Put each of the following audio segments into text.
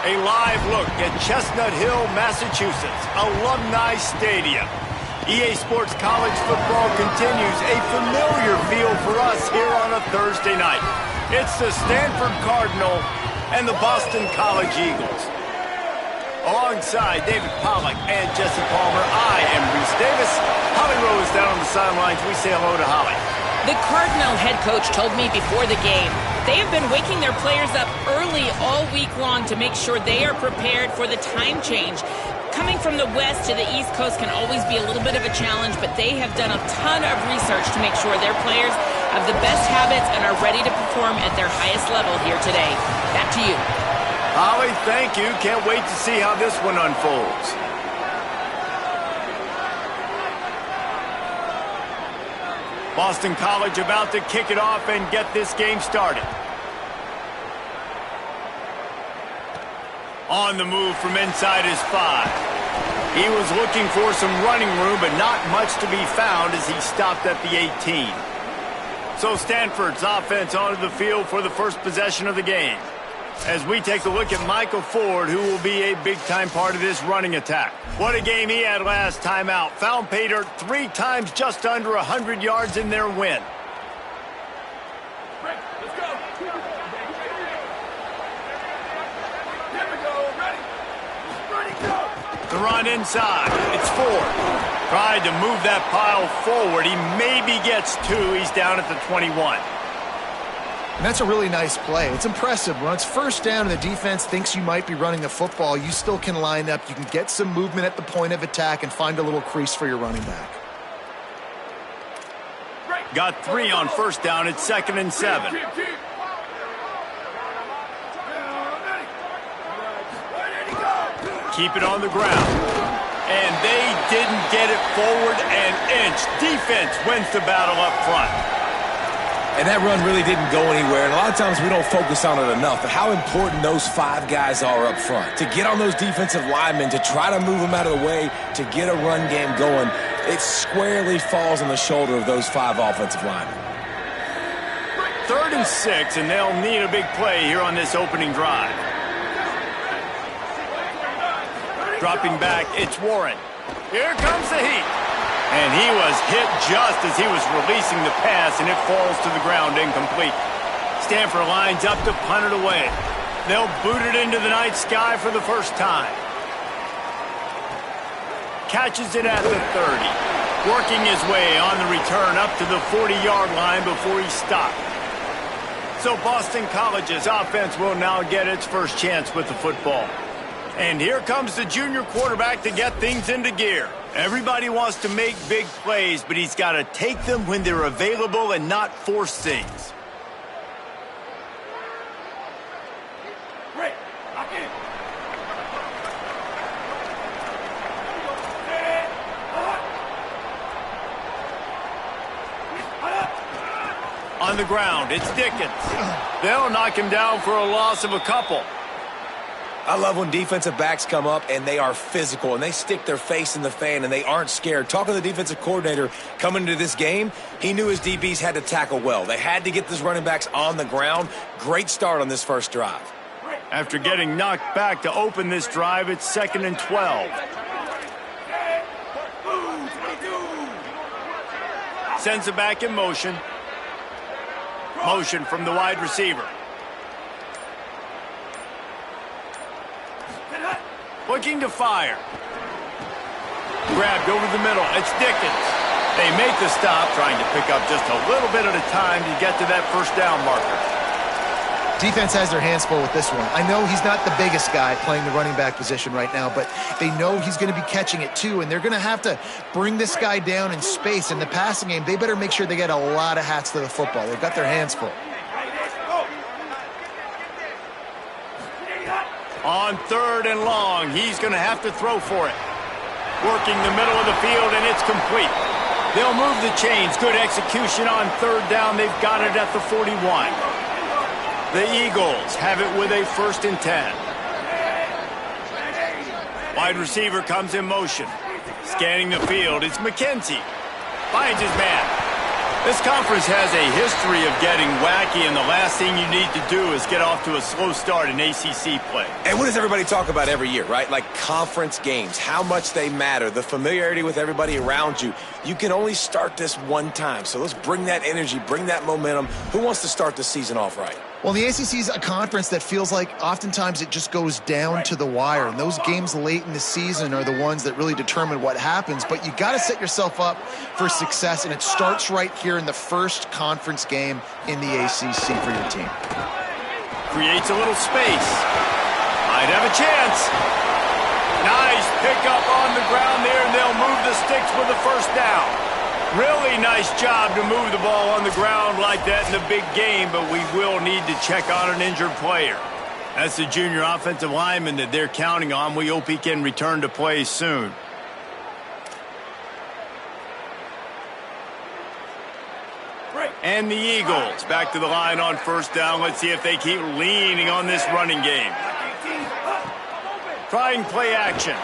A live look at Chestnut Hill, Massachusetts, Alumni Stadium. EA Sports College Football continues, a familiar feel for us here on a Thursday night. It's the Stanford Cardinal and the Boston College Eagles. Alongside David Pollack and Jesse Palmer, I am Reese Davis. Holly Rose down on the sidelines. We say hello to Holly. The Cardinal head coach told me before the game they have been waking their players up early all week long to make sure they are prepared for the time change. Coming from the West to the East Coast can always be a little bit of a challenge, but they have done a ton of research to make sure their players have the best habits and are ready to perform at their highest level here today. Back to you. Holly, thank you. Can't wait to see how this one unfolds. Boston College about to kick it off and get this game started. On the move from inside his 5. He was looking for some running room, but not much to be found as he stopped at the 18. So Stanford's offense onto the field for the first possession of the game. As we take a look at Michael Ford, who will be a big-time part of this running attack. What a game he had last time out. Found pay dirt 3 times, just under 100 yards in their win. Let's go. Here we go. Ready, go. The run inside. It's Ford. Tried to move that pile forward. He maybe gets 2. He's down at the 21. And that's a really nice play. It's impressive. When it's first down and the defense thinks you might be running the football, you still can line up. You can get some movement at the point of attack and find a little crease for your running back. Got 3 on first down. It's 2nd and 7. Keep it on the ground. And they didn't get it forward an inch. Defense wins the battle up front. And that run really didn't go anywhere, and a lot of times we don't focus on it enough, but how important those 5 guys are up front. To get on those defensive linemen, to try to move them out of the way, to get a run game going, it squarely falls on the shoulder of those 5 offensive linemen. 3rd and 6, and they'll need a big play here on this opening drive. Dropping back, it's Warren. Here comes the heat. And he was hit just as he was releasing the pass, and it falls to the ground incomplete. Stanford lines up to punt it away. They'll boot it into the night sky for the first time. Catches it at the 30. Working his way on the return up to the 40-yard line before he stopped. So Boston College's offense will now get its first chance with the football. And here comes the junior quarterback to get things into gear. Everybody wants to make big plays, but he's got to take them when they're available and not force things. Great. Lock in. On the ground, it's Dickens. They'll knock him down for a loss of a couple. I love when defensive backs come up and they are physical and they stick their face in the fan and they aren't scared. Talking to the defensive coordinator coming into this game, he knew his DBs had to tackle well. They had to get these running backs on the ground. Great start on this first drive. After getting knocked back to open this drive, it's 2nd and 12. Sends it back in motion. Motion from the wide receiver. Looking to fire. Grabbed over the middle. It's Dickens. They make the stop, trying to pick up just a little bit at a time to get to that first down marker. Defense has their hands full with this one. I know he's not the biggest guy playing the running back position right now, but they know he's going to be catching it too, and they're going to have to bring this guy down in space. In the passing game, they better make sure they get a lot of hats to the football. They've got their hands full. On 3rd and long, he's going to have to throw for it. Working the middle of the field, and it's complete. They'll move the chains. Good execution on 3rd down. They've got it at the 41. The Eagles have it with a 1st and 10. Wide receiver comes in motion. Scanning the field, it's McKenzie. Finds his man. This conference has a history of getting wacky, and the last thing you need to do is get off to a slow start in ACC play. And what does everybody talk about every year, right? Like conference games, how much they matter, the familiarity with everybody around you. You can only start this one time, so let's bring that energy, bring that momentum. Who wants to start the season off right? Well, the ACC is a conference that feels like oftentimes it just goes down to the wire. And those games late in the season are the ones that really determine what happens. But you got to set yourself up for success, and it starts right here in the first conference game in the ACC for your team. Creates a little space. Might have a chance. Nice pickup on the ground there, and they'll move the sticks with the first down. Really nice job to move the ball on the ground like that in the big game, but we will need to check on an injured player. That's the junior offensive lineman that they're counting on. We hope he can return to play soon. And the Eagles back to the line on first down. Let's see if they keep leaning on this running game. Trying play action.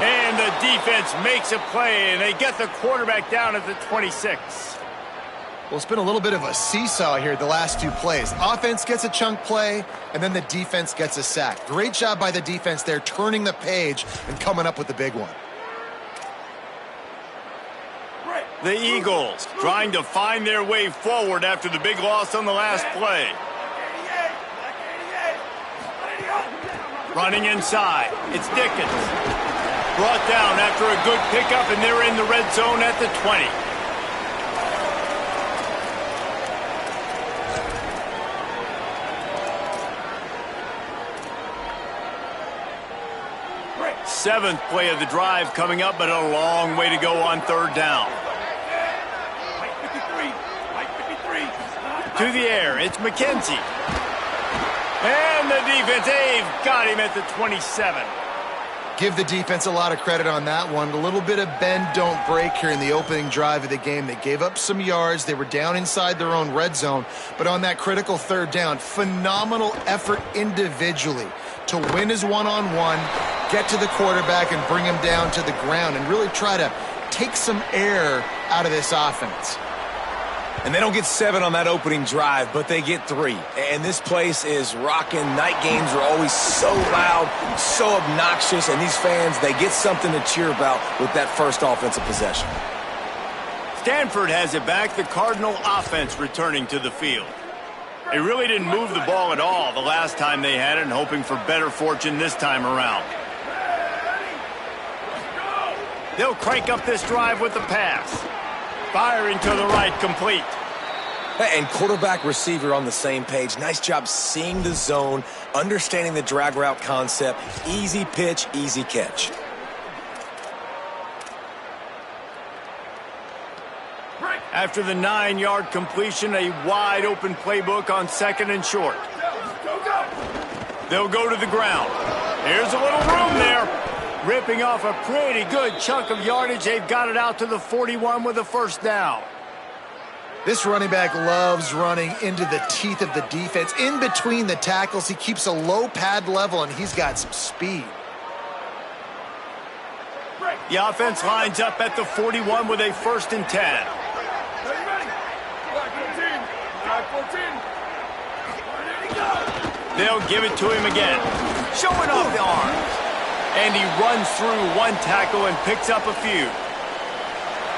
And the defense makes a play, and they get the quarterback down at the 26. Well, it's been a little bit of a seesaw here the last two plays. Offense gets a chunk play, and then the defense gets a sack. Great job by the defense there, turning the page and coming up with the big one. The Eagles trying to find their way forward after the big loss on the last play. Running inside. It's Dickens. Brought down after a good pickup, and they're in the red zone at the 20. Seventh play of the drive coming up, but a long way to go on third down. To the air, it's McKenzie. And the defense, they've got him at the 27. Give the defense a lot of credit on that one. A little bit of bend, don't break here in the opening drive of the game. They gave up some yards. They were down inside their own red zone. But on that critical third down, phenomenal effort individually to win his one-on-one, get to the quarterback and bring him down to the ground and really try to take some air out of this offense. And they don't get 7 on that opening drive, but they get 3. And this place is rocking. Night games are always so loud, so obnoxious, and these fans, they get something to cheer about with that first offensive possession. Stanford has it back. The Cardinal offense returning to the field. They really didn't move the ball at all the last time they had it, and hoping for better fortune this time around. They'll crank up this drive with the pass. Firing to the right, complete. And quarterback receiver on the same page. Nice job seeing the zone, understanding the drag route concept. Easy pitch, easy catch. After the 9-yard completion, a wide open playbook on second and short. They'll go to the ground. Here's a little room there. Ripping off a pretty good chunk of yardage. They've got it out to the 41 with a first down. This running back loves running into the teeth of the defense. In between the tackles, he keeps a low pad level, and he's got some speed. The offense lines up at the 41 with a first and 10. They'll give it to him again. Showing off the arms. And he runs through one tackle and picks up a few.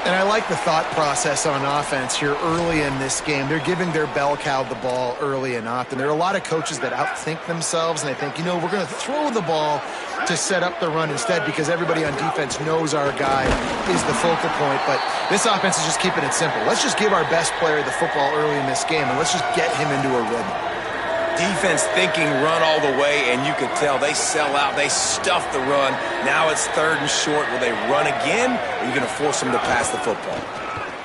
And I like the thought process on offense here early in this game. They're giving their bell cow the ball early and often. There are a lot of coaches that outthink themselves, and they think, you know, we're going to throw the ball to set up the run instead because everybody on defense knows our guy is the focal point. But this offense is just keeping it simple. Let's just give our best player the football early in this game, and let's just get him into a rhythm. Defense thinking run all the way, and you could tell they sell out. They stuff the run. Now it's third and short. Will they run again, or are you going to force them to pass the football?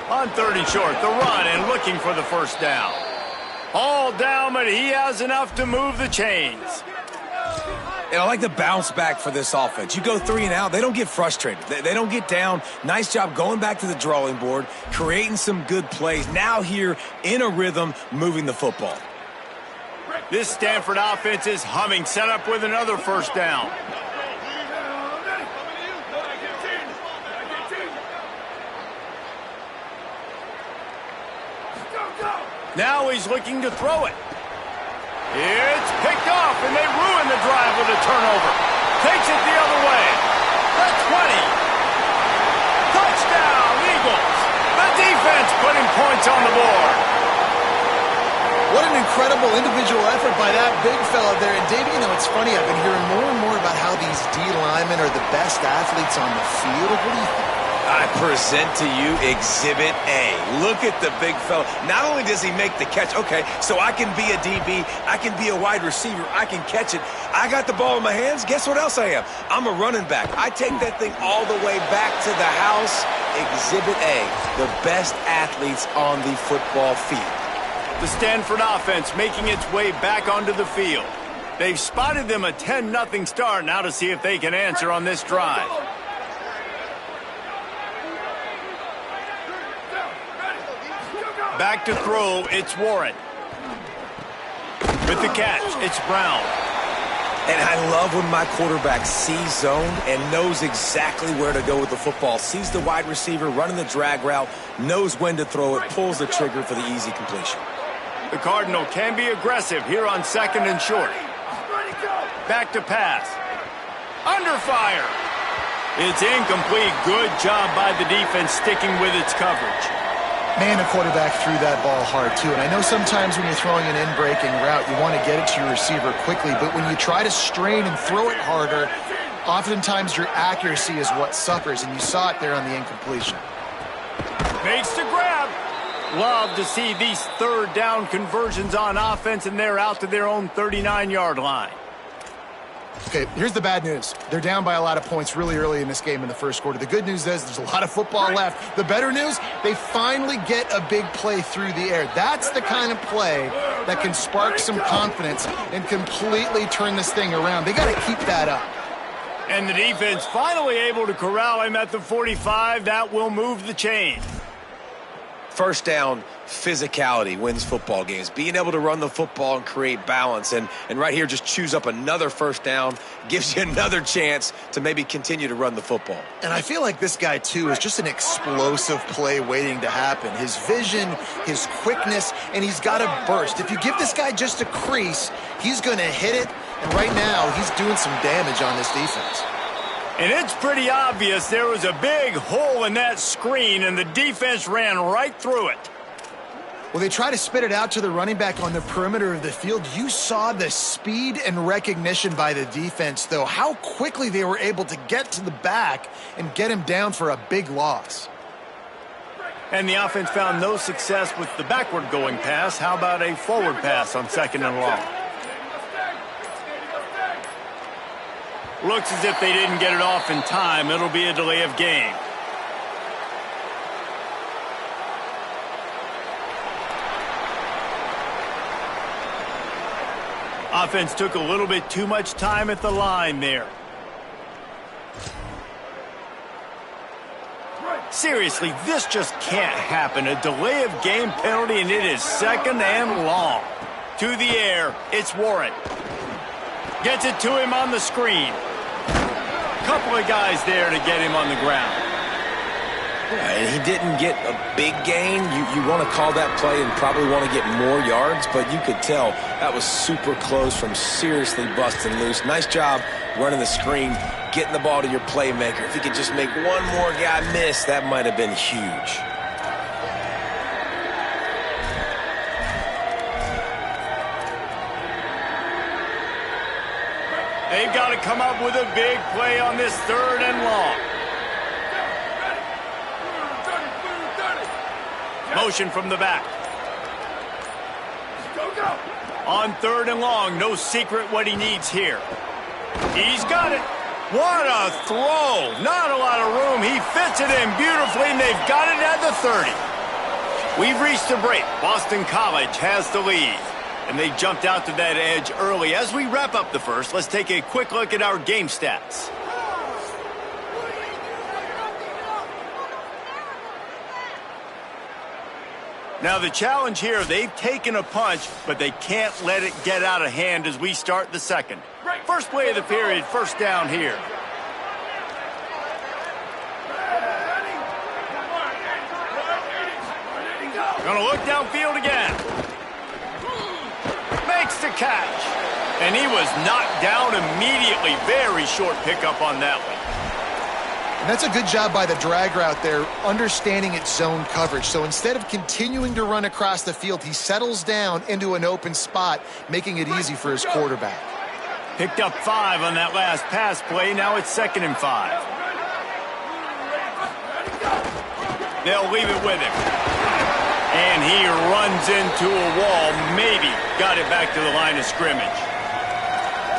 On third and short, the run and looking for the first down. All down, but he has enough to move the chains. And I like the bounce back for this offense. You go 3 and out, they don't get frustrated. They don't get down. Nice job going back to the drawing board, creating some good plays. Now here in a rhythm, moving the football. This Stanford offense is humming, set up with another first down. Now he's looking to throw it. It's picked off, and they ruin the drive with a turnover. Takes it the other way. The 20. Touchdown, Eagles. The defense putting points on the board. What an incredible individual effort by that big fella there. And, Dave, you know, it's funny. I've been hearing more and more about how these D linemen are the best athletes on the field. What do you think? I present to you Exhibit A. Look at the big fella. Not only does he make the catch, okay, so I can be a DB, I can be a wide receiver, I can catch it. I got the ball in my hands. Guess what else I am? I'm a running back. I take that thing all the way back to the house. Exhibit A, the best athletes on the football field. The Stanford offense making its way back onto the field. They've spotted them a 10-0 start. Now to see if they can answer on this drive. Back to throw, it's Warren. With the catch, it's Brown. And I love when my quarterback sees zone and knows exactly where to go with the football. Sees the wide receiver running the drag route, knows when to throw it, pulls the trigger for the easy completion. The Cardinal can be aggressive here on 2nd and short. Back to pass. Under fire. It's incomplete. Good job by the defense sticking with its coverage. Man, the quarterback threw that ball hard, too. And I know sometimes when you're throwing an in-breaking route, you want to get it to your receiver quickly. But when you try to strain and throw it harder, oftentimes your accuracy is what suffers. And you saw it there on the incompletion. Makes the grab. Love to see these 3rd down conversions on offense, and they're out to their own 39-yard line. Okay, here's the bad news. They're down by a lot of points really early in this game in the first quarter. The good news is there's a lot of football left. The better news, they finally get a big play through the air. That's the kind of play that can spark some confidence and completely turn this thing around. They got to keep that up. And the defense finally able to corral him at the 45. That will move the chain. First down, physicality wins football games. Being able to run the football and create balance. And right here, just choose up another first down, gives you another chance to maybe continue to run the football. And I feel like this guy, too, is just an explosive play waiting to happen. His vision, his quickness, and he's got a burst. If you give this guy just a crease, he's going to hit it. And right now, he's doing some damage on this defense. And it's pretty obvious there was a big hole in that screen, and the defense ran right through it. Well, they try to spit it out to the running back on the perimeter of the field. You saw the speed and recognition by the defense, though. How quickly they were able to get to the back and get him down for a big loss. And the offense found no success with the backward-going pass. How about a forward pass on 2nd and long? Looks as if they didn't get it off in time. It'll be a delay of game. Offense took a little bit too much time at the line there. Seriously, this just can't happen. A delay of game penalty, and it is 2nd and long. To the air, it's Warren. Gets it to him on the screen. Couple of guys there to get him on the ground. Yeah, and he didn't get a big gain. You want to call that play and probably want to get more yards, but you could tell that was super close from seriously busting loose. Nice job running the screen, getting the ball to your playmaker. If he could just make one more guy miss, that might have been huge. They've got to come up with a big play on this 3rd and long. Motion from the back. On 3rd and long, no secret what he needs here. He's got it. What a throw. Not a lot of room. He fits it in beautifully, and they've got it at the 30. We've reached the break. Boston College has the lead. And they jumped out to that edge early. As we wrap up the first, let's take a quick look at our game stats. Now the challenge here, they've taken a punch, but they can't let it get out of hand as we start the second. First play of the period, first down here. Gonna look downfield again. Makes the catch. And he was knocked down immediately. Very short pickup on that one. And that's a good job by the drag route there, understanding its zone coverage. So instead of continuing to run across the field, he settles down into an open spot, making it easy for his quarterback. Picked up 5 on that last pass play. Now it's 2nd and 5. They'll leave it with him. And he runs into a wall. Maybe got it back to the line of scrimmage.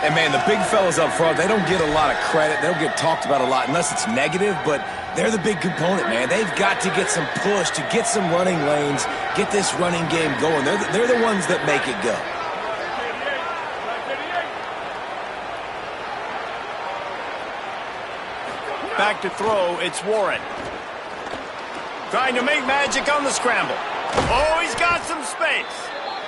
And, man, the big fellas up front, they don't get a lot of credit. They don't get talked about a lot unless it's negative, but they're the big component, man. They've got to get some push, to get some running lanes, get this running game going. They're the ones that make it go. Back to throw, it's Warren. Trying to make magic on the scramble. Oh, he's got some space.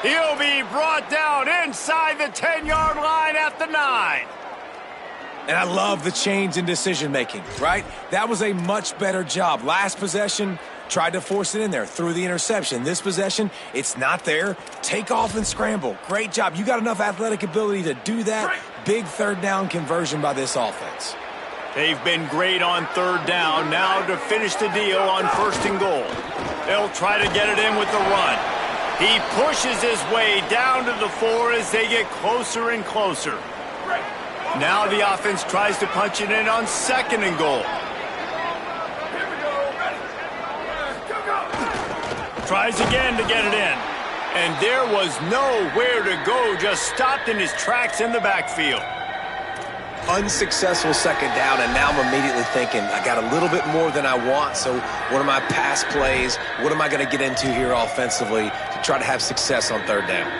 He'll be brought down inside the 10-yard line at the 9. And I love the change in decision-making, right? That was a much better job. Last possession, tried to force it in there, threw the interception. This possession, it's not there. Take off and scramble. Great job. You got enough athletic ability to do that. Big third down conversion by this offense. They've been great on 3rd down. Now to finish the deal on 1st and goal. They'll try to get it in with the run. He pushes his way down to the 4 as they get closer and closer. Now the offense tries to punch it in on 2nd and goal. Tries again to get it in. And there was nowhere to go, just stopped in his tracks in the backfield. Unsuccessful 2nd down, and now I'm immediately thinking, I got a little bit more than I want, so what are my pass plays? What am I going to get into here offensively to try to have success on 3rd down?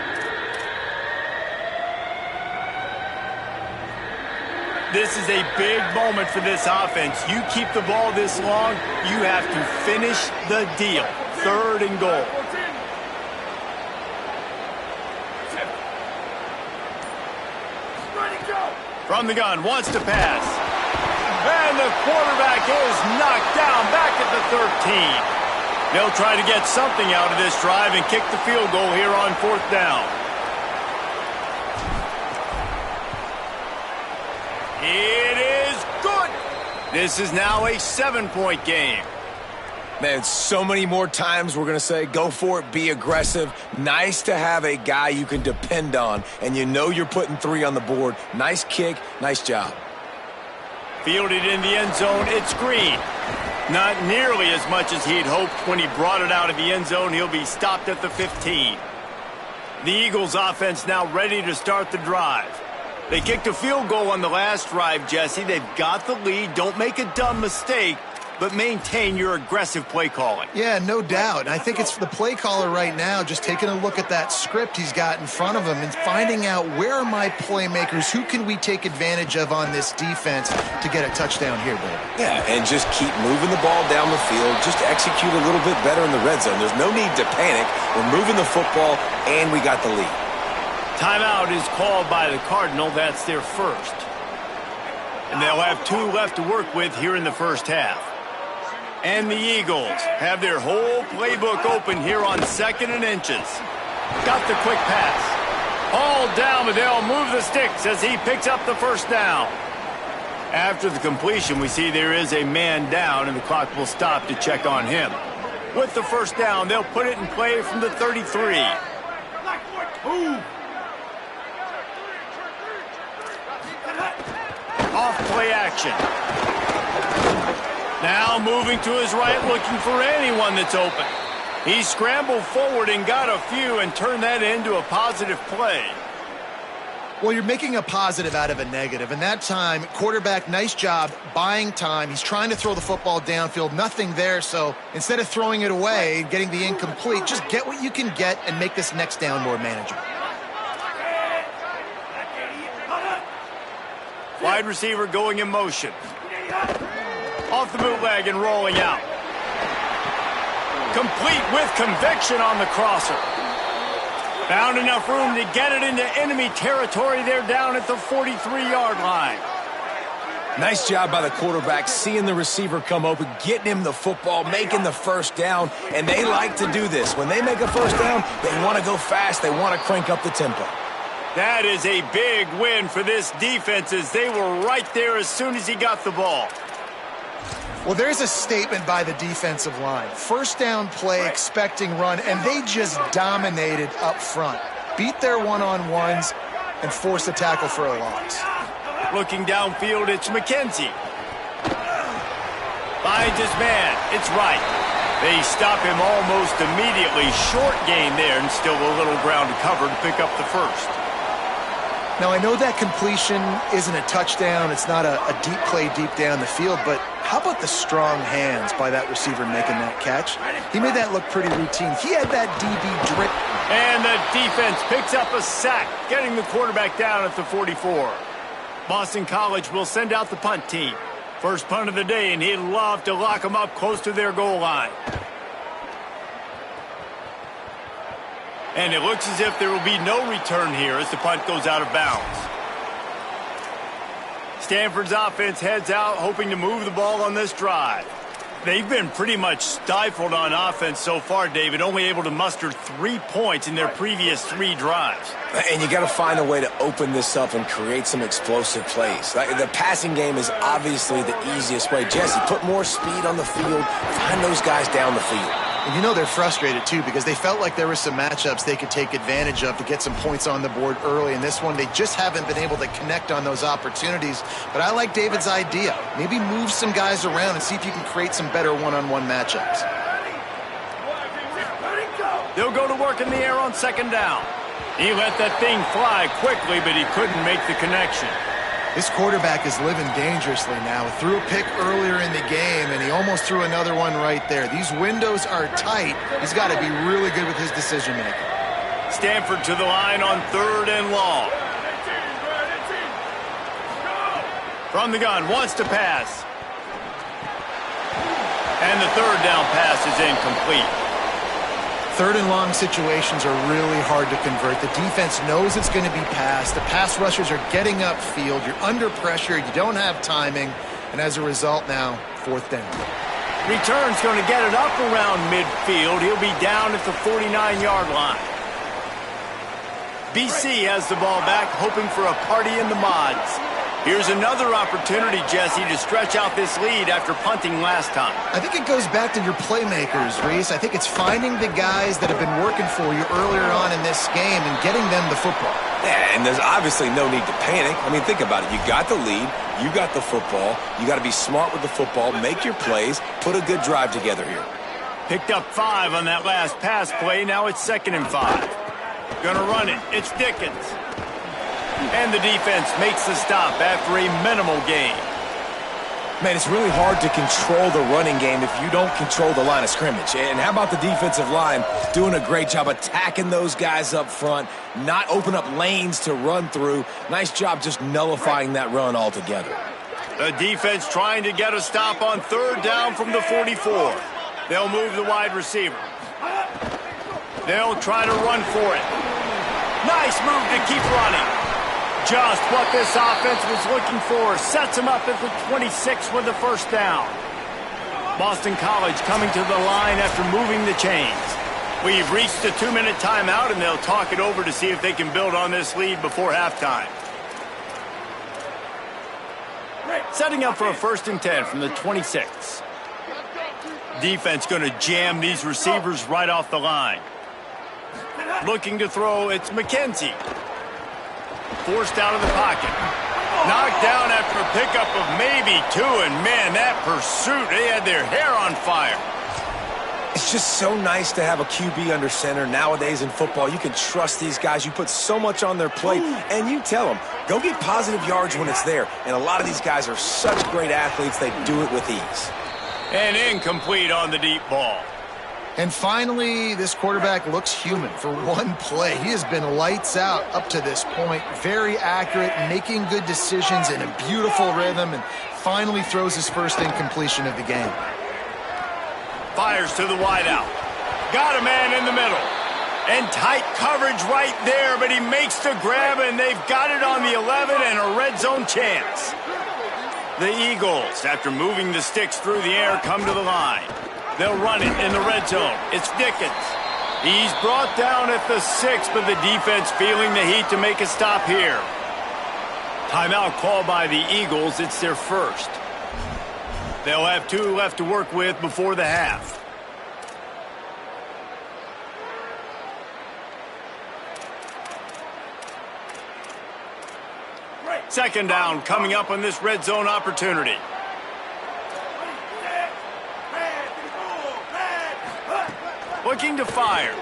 This is a big moment for this offense. You keep the ball this long, you have to finish the deal. 3rd and goal. From the gun, wants to pass. And the quarterback is knocked down back at the 13. They'll try to get something out of this drive and kick the field goal here on 4th down. It is good. This is now a 7-point game. Man, so many more times we're going to say, go for it, be aggressive. Nice to have a guy you can depend on, and you know you're putting 3 on the board. Nice kick, nice job. Fielded in the end zone, it's Green. Not nearly as much as he'd hoped when he brought it out of the end zone. He'll be stopped at the 15. The Eagles offense now ready to start the drive. They kicked a field goal on the last drive, Jesse. They've got the lead. Don't make a dumb mistake, but maintain your aggressive play calling. Yeah, no doubt. I think it's the play caller right now just taking a look at that script he's got in front of him and finding out, where are my playmakers? Who can we take advantage of on this defense to get a touchdown here, baby? Yeah, and just keep moving the ball down the field. Just execute a little bit better in the red zone. There's no need to panic. We're moving the football, and we got the lead. Timeout is called by the Cardinal. That's their first. And they'll have 2 left to work with here in the first half. And the Eagles have their whole playbook open here on 2nd and inches. Got the quick pass. Hauled down, but they'll move the sticks as he picks up the 1st down. After the completion, we see there is a man down, and the clock will stop to check on him. With the 1st down, they'll put it in play from the 33. Off play action. Now moving to his right, looking for anyone that's open. He scrambled forward and got a few and turned that into a positive play. Well, you're making a positive out of a negative. And that time, quarterback, nice job buying time. He's trying to throw the football downfield. Nothing there. So instead of throwing it away, getting the incomplete, just get what you can get and make this next down more manageable. Wide receiver going in motion. Off the bootleg and rolling out. Complete with conviction on the crosser. Found enough room to get it into enemy territory. They're down at the 43-yard line. Nice job by the quarterback, seeing the receiver come open, getting him the football, making the first down, and they like to do this. When they make a first down, they want to go fast. They want to crank up the tempo. That is a big win for this defense as they were right there as soon as he got the ball. Well, there's a statement by the defensive line. First down play, expecting run, and they just dominated up front. Beat their one-on-ones and forced a tackle for a loss. Looking downfield, it's McKenzie. Finds his man. It's right. They stop him almost immediately. Short gain there and still a little ground to cover to pick up the first. Now, I know that completion isn't a touchdown. It's not a deep play deep down the field, but how about the strong hands by that receiver making that catch? He made that look pretty routine. He had that DB drip. And the defense picks up a sack, getting the quarterback down at the 44. Boston College will send out the punt team. First punt of the day, and he'd love to lock them up close to their goal line. And it looks as if there will be no return here as the punt goes out of bounds. Stanford's offense heads out, hoping to move the ball on this drive. They've been pretty much stifled on offense so far, David, only able to muster 3 points in their previous 3 drives. And you got to find a way to open this up and create some explosive plays. The passing game is obviously the easiest way. Jesse, put more speed on the field, find those guys down the field. And you know they're frustrated, too, because they felt like there were some matchups they could take advantage of to get some points on the board early. In this one, they just haven't been able to connect on those opportunities. But I like David's idea. Maybe move some guys around and see if you can create some better one-on-one matchups. They'll go to work in the air on second down. He let that thing fly quickly, but he couldn't make the connection. This quarterback is living dangerously now. Threw a pick earlier in the game, and he almost threw another one right there. These windows are tight. He's got to be really good with his decision-making. Stanford to the line on 3rd and long. From the gun, wants to pass. And the 3rd down pass is incomplete. 3rd and long situations are really hard to convert. The defense knows it's going to be passed. The pass rushers are getting upfield. You're under pressure. You don't have timing. And as a result now, 4th down. Return's going to get it up around midfield. He'll be down at the 49-yard line. BC has the ball back, hoping for a party in the mods. Here's another opportunity, Jesse, to stretch out this lead after punting last time. I think it goes back to your playmakers, Reese. I think it's finding the guys that have been working for you earlier on in this game and getting them the football. Yeah, and there's obviously no need to panic. I mean, think about it. You got the lead. You got the football. You got to be smart with the football, make your plays, put a good drive together here. Picked up 5 on that last pass play. Now it's 2nd and 5. Gonna run it. It's Dickens. And the defense makes the stop after a minimal gain. Man, it's really hard to control the running game if you don't control the line of scrimmage. And how about the defensive line doing a great job attacking those guys up front, not open up lanes to run through. Nice job just nullifying that run altogether. The defense trying to get a stop on 3rd down from the 44. They'll move the wide receiver. They'll try to run for it. Nice move to keep running. Just what this offense was looking for. Sets him up at the 26 with the 1st down. Boston College coming to the line after moving the chains. We've reached the 2-minute timeout, and they'll talk it over to see if they can build on this lead before halftime. Setting up for a 1st and 10 from the 26. Defense going to jam these receivers right off the line. Looking to throw, it's McKenzie. Forced out of the pocket. Knocked down after a pickup of maybe 2, and man, that pursuit, they had their hair on fire. It's just so nice to have a QB under center. Nowadays in football, you can trust these guys. You put so much on their plate, and you tell them, go get positive yards when it's there. And a lot of these guys are such great athletes, they do it with ease. And incomplete on the deep ball. And finally, this quarterback looks human for one play. He has been lights out up to this point. Very accurate, making good decisions in a beautiful rhythm, and finally throws his first incompletion of the game. Fires to the wideout. Got a man in the middle. And tight coverage right there, but he makes the grab, and they've got it on the 11 and a red zone chance. The Eagles, after moving the sticks through the air, come to the line. They'll run it in the red zone. It's Dickens. He's brought down at the 6, but the defense feeling the heat to make a stop here. Timeout called by the Eagles. It's their first. They'll have 2 left to work with before the half. Second down coming up on this red zone opportunity. Looking to fire.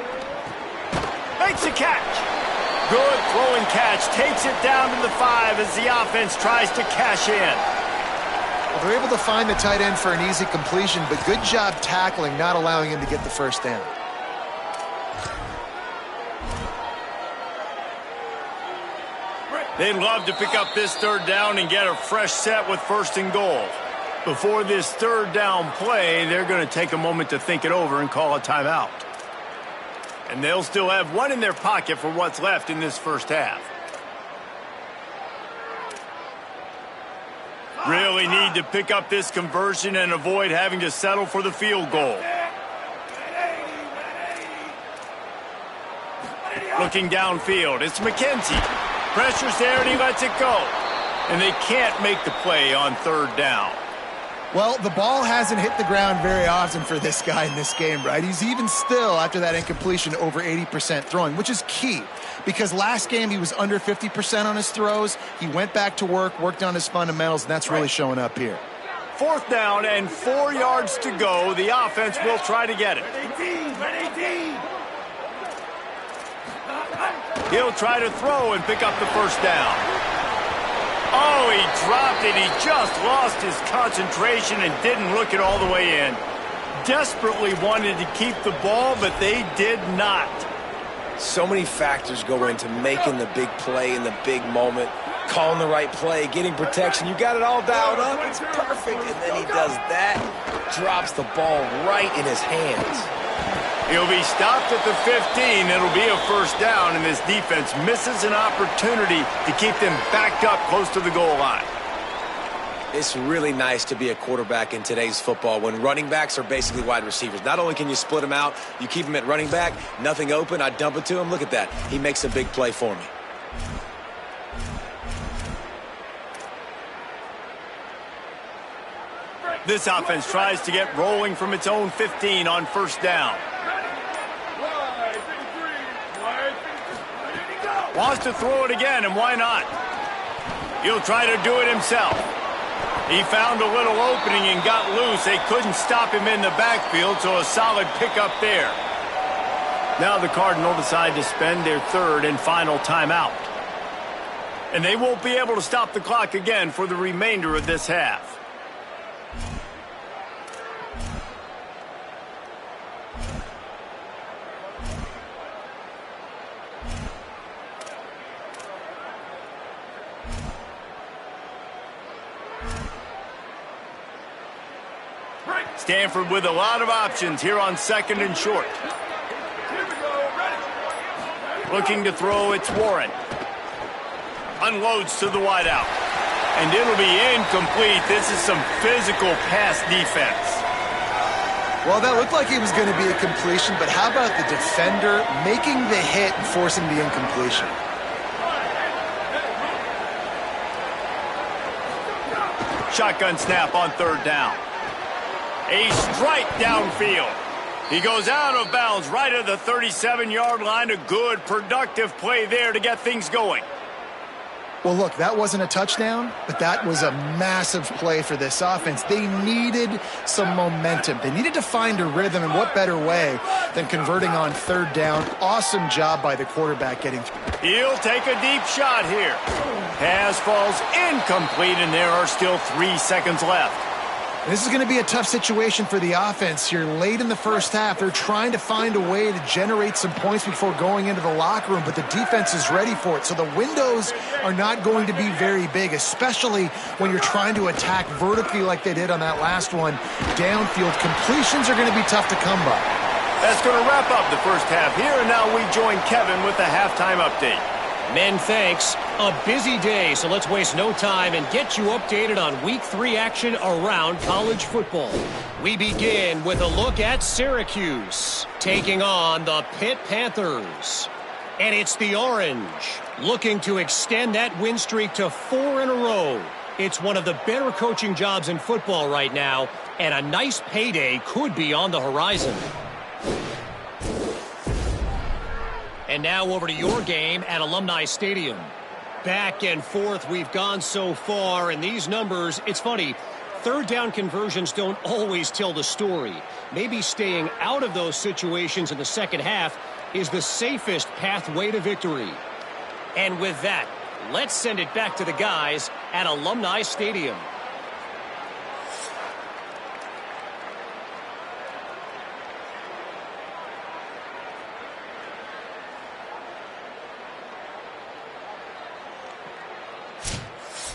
Makes a catch. Good throwing catch. Takes it down to the 5 as the offense tries to cash in. Well, they're able to find the tight end for an easy completion, but good job tackling, not allowing him to get the first down. They'd love to pick up this third down and get a fresh set with first and goal. Before this third down play, they're going to take a moment to think it over and call a timeout. And they'll still have 1 in their pocket for what's left in this first half. Really need to pick up this conversion and avoid having to settle for the field goal. Looking downfield, it's McKenzie. Pressure's there and he lets it go. And they can't make the play on third down. Well, the ball hasn't hit the ground very often for this guy in this game, right? He's even still, after that incompletion, over 80% throwing, which is key. Because last game he was under 50% on his throws. He went back to work, worked on his fundamentals, and that's really showing up here. Fourth down and 4 yards to go. The offense will try to get it. He'll try to throw and pick up the first down. Oh, he dropped it. He just lost his concentration and didn't look it all the way in. Desperately wanted to keep the ball, but they did not. So many factors go into making the big play in the big moment. Calling the right play, getting protection. You got it all dialed up. It's perfect. And then he does that. Drops the ball right in his hands. He'll be stopped at the 15. It'll be a first down, and this defense misses an opportunity to keep them backed up close to the goal line. It's really nice to be a quarterback in today's football when running backs are basically wide receivers. Not only can you split them out, you keep them at running back, nothing open, I dump it to him. Look at that. He makes a big play for me. This offense tries to get rolling from its own 15 on first down. Wants to throw it again, and why not? He'll try to do it himself. He found a little opening and got loose. They couldn't stop him in the backfield, so a solid pickup there. Now the Cardinals decide to spend their third and final timeout. And they won't be able to stop the clock again for the remainder of this half. Stanford with a lot of options here on second and short. Looking to throw, it's Warren. Unloads to the wideout. And it'll be incomplete. This is some physical pass defense. Well, that looked like it was going to be a completion, but how about the defender making the hit and forcing the incompletion? Shotgun snap on third down. A strike downfield. He goes out of bounds right at the 37-yard line. A good, productive play there to get things going. Well, look, that wasn't a touchdown, but that was a massive play for this offense. They needed some momentum. They needed to find a rhythm, and what better way than converting on third down. Awesome job by the quarterback getting through. He'll take a deep shot here. Pass falls incomplete, and there are still 3 seconds left. This is going to be a tough situation for the offense here. Late in the first half, they're trying to find a way to generate some points before going into the locker room, but the defense is ready for it. So the windows are not going to be very big, especially when you're trying to attack vertically like they did on that last one. Downfield completions are going to be tough to come by. That's going to wrap up the first half here, and now we join Kevin with the halftime update. Men, thanks. A busy day, so let's waste no time and get you updated on Week 3 action around college football. We begin with a look at Syracuse, taking on the Pitt Panthers. And it's the Orange, looking to extend that win streak to 4 in a row. It's one of the better coaching jobs in football right now, and a nice payday could be on the horizon. And now over to your game at Alumni Stadium. Back and forth we've gone so far, and these numbers, it's funny, third down conversions don't always tell the story. Maybe staying out of those situations in the second half is the safest pathway to victory. And with that, let's send it back to the guys at Alumni Stadium.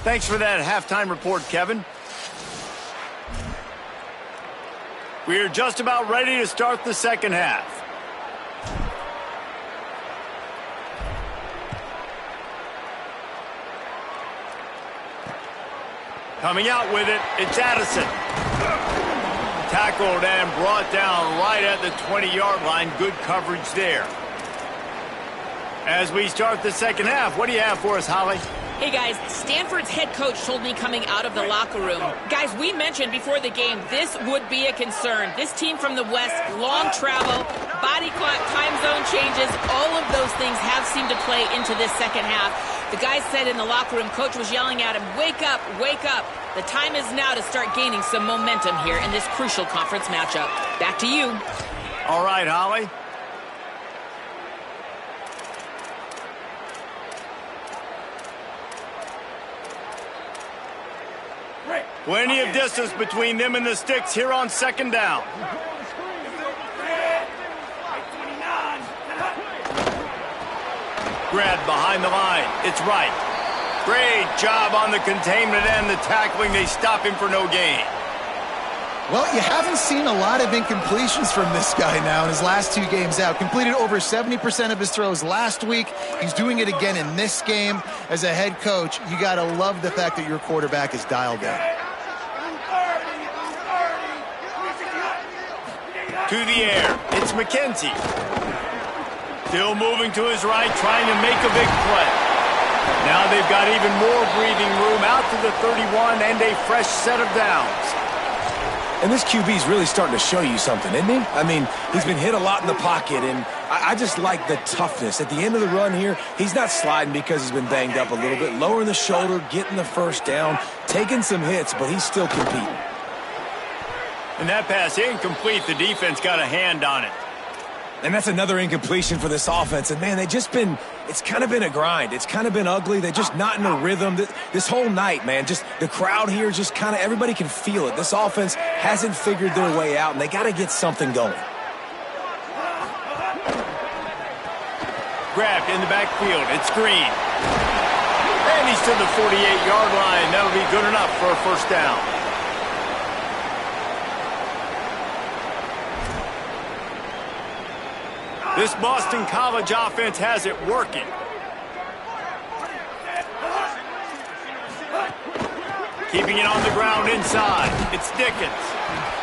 Thanks for that halftime report, Kevin. We are just about ready to start the second half. Coming out with it, it's Addison. Tackled and brought down right at the 20-yard line. Good coverage there. As we start the second half, what do you have for us, Holly? Hey guys, Stanford's head coach told me coming out of the locker room. Guys, we mentioned before the game this would be a concern. This team from the West, long travel, body clock, time zone changes, all of those things have seemed to play into this second half. The guy said in the locker room, coach was yelling at him, wake up, wake up. The time is now to start gaining some momentum here in this crucial conference matchup. Back to you. All right, Holly. Plenty of distance between them and the sticks here on second down. Grab behind the line. It's right. Great job on the containment and the tackling. They stop him for no gain. Well, you haven't seen a lot of incompletions from this guy now in his last 2 games out. Completed over 70% of his throws last week. He's doing it again in this game. As a head coach, you got to love the fact that your quarterback is dialed in. To the air. It's McKenzie. Still moving to his right, trying to make a big play. Now they've got even more breathing room out to the 31 and a fresh set of downs. And this QB's really starting to show you something, isn't he? I mean, he's been hit a lot in the pocket, and I just like the toughness. At the end of the run here, he's not sliding because he's been banged up a little bit. Lowering the shoulder, getting the first down, taking some hits, but he's still competing. And that pass incomplete. The defense got a hand on it. And that's another incompletion for this offense. And, man, it's kind of been a grind. It's kind of been ugly. They're just not in a rhythm. This whole night, man, just the crowd here, just kind of everybody can feel it. This offense hasn't figured their way out, and they got to get something going. Grabbed in the backfield. It's Green. And he's to the 48-yard line. That'll be good enough for a first down. This Boston College offense has it working. Keeping it on the ground inside. It's Dickens.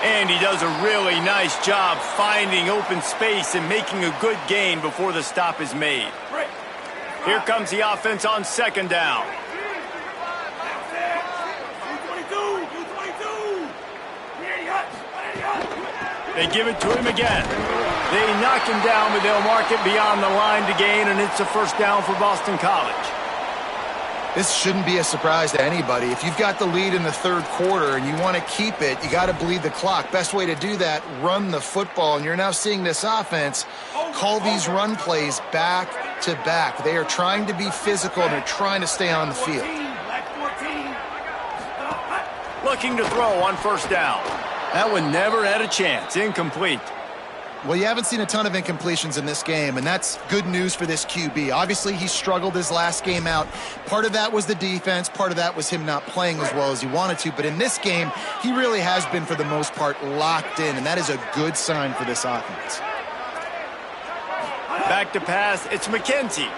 And he does a really nice job finding open space and making a good gain before the stop is made. Here comes the offense on second down. They give it to him again. They knock him down, but they'll mark it beyond the line to gain, and it's a first down for Boston College. This shouldn't be a surprise to anybody. If you've got the lead in the third quarter and you want to keep it, you got to bleed the clock. Best way to do that, run the football. And you're now seeing this offense call these run plays back to back. They are trying to be physical, and they're trying to stay on the field. Looking to throw on first down. That one never had a chance. Incomplete. Well, you haven't seen a ton of incompletions in this game, and that's good news for this QB. Obviously, he struggled his last game out. Part of that was the defense. Part of that was him not playing as well as he wanted to. But in this game, he really has been, for the most part, locked in, and that is a good sign for this offense. Back to pass. It's McKenzie.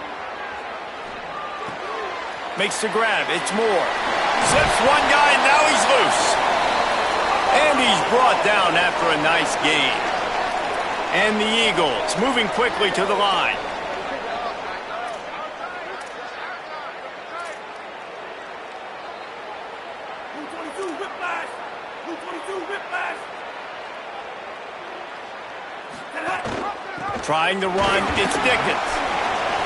Makes the grab. It's Moore. Zips one guy, and now he's loose. And he's brought down after a nice gain. And the Eagles moving quickly to the line. Trying to run, it's Dickens.